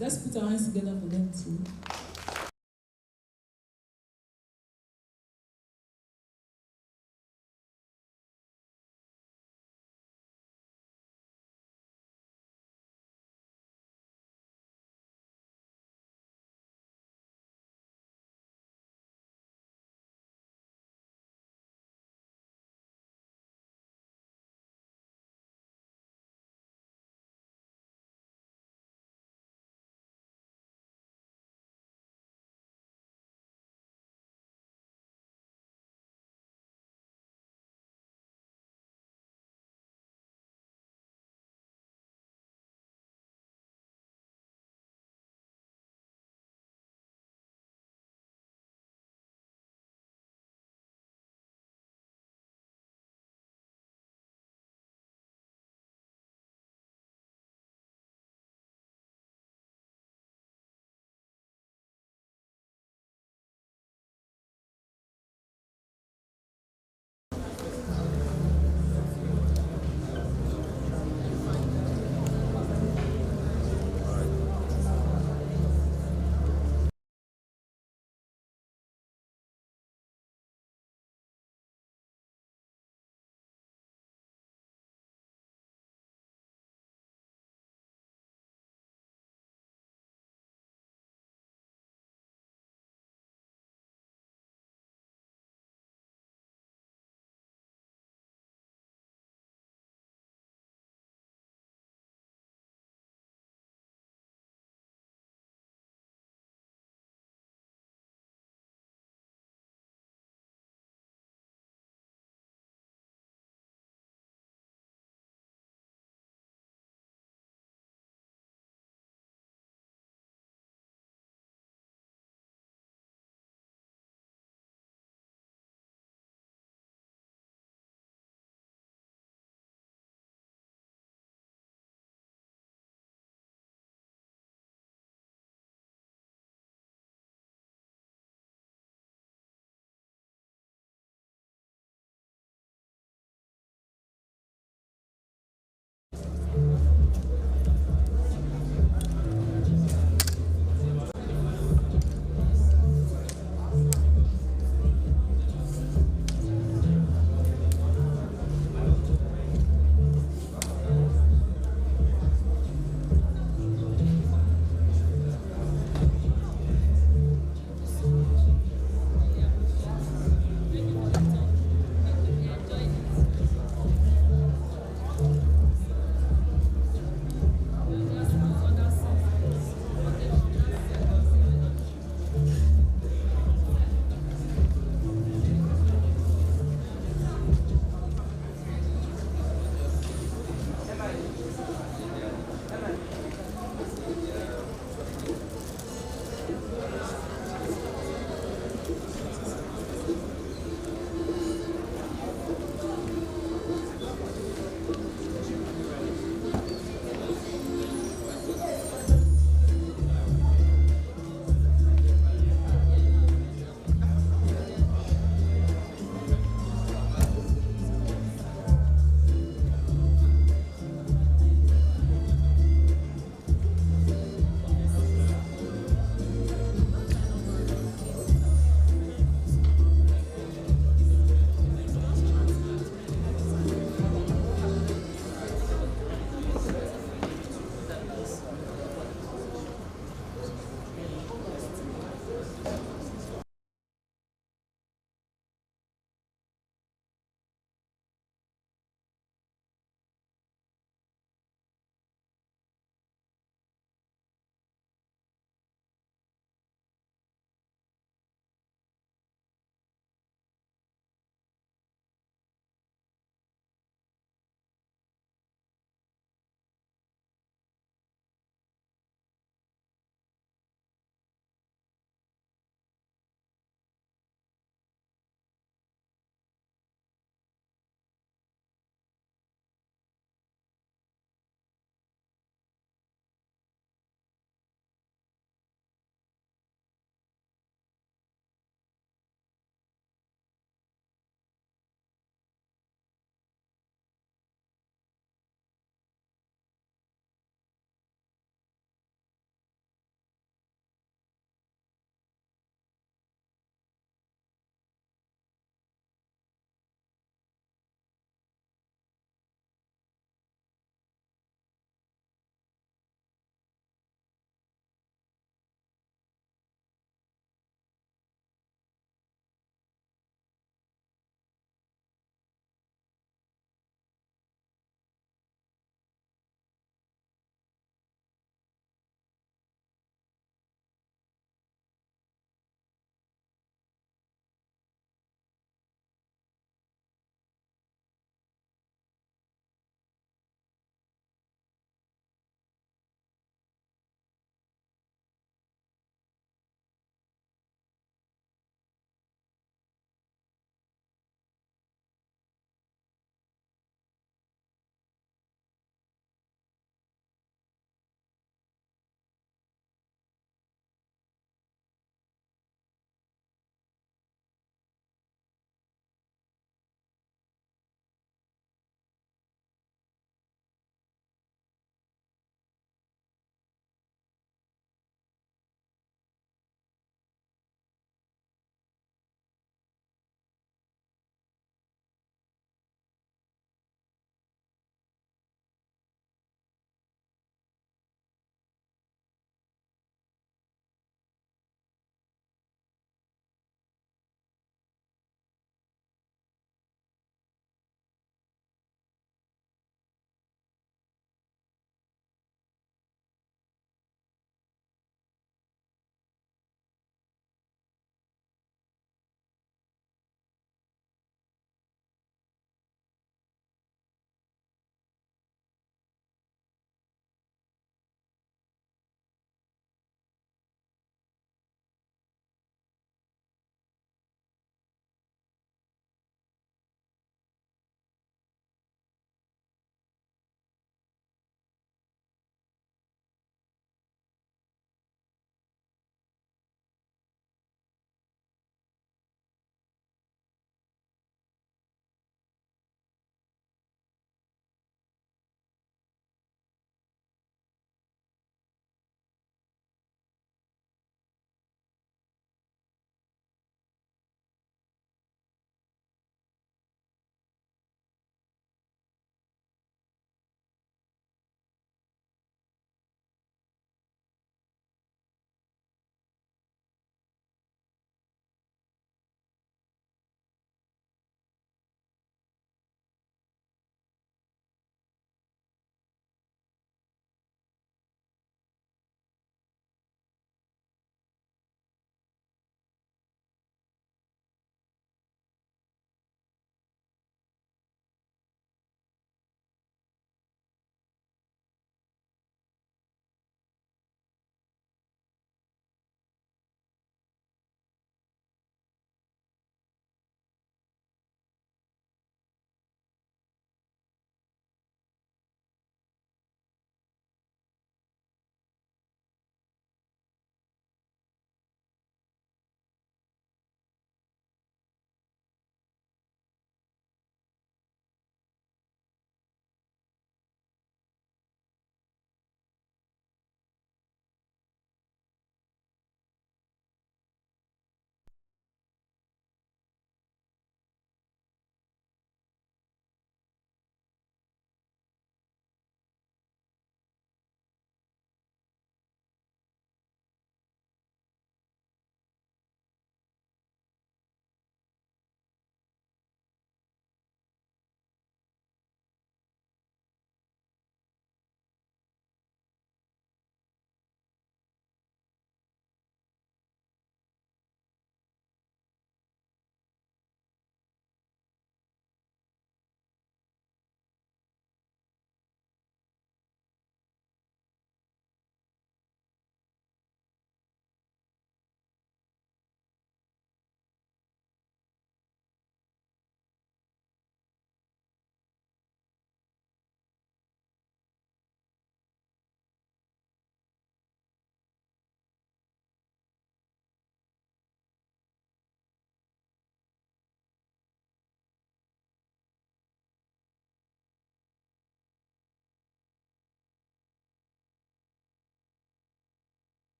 Let's put our hands together for them too.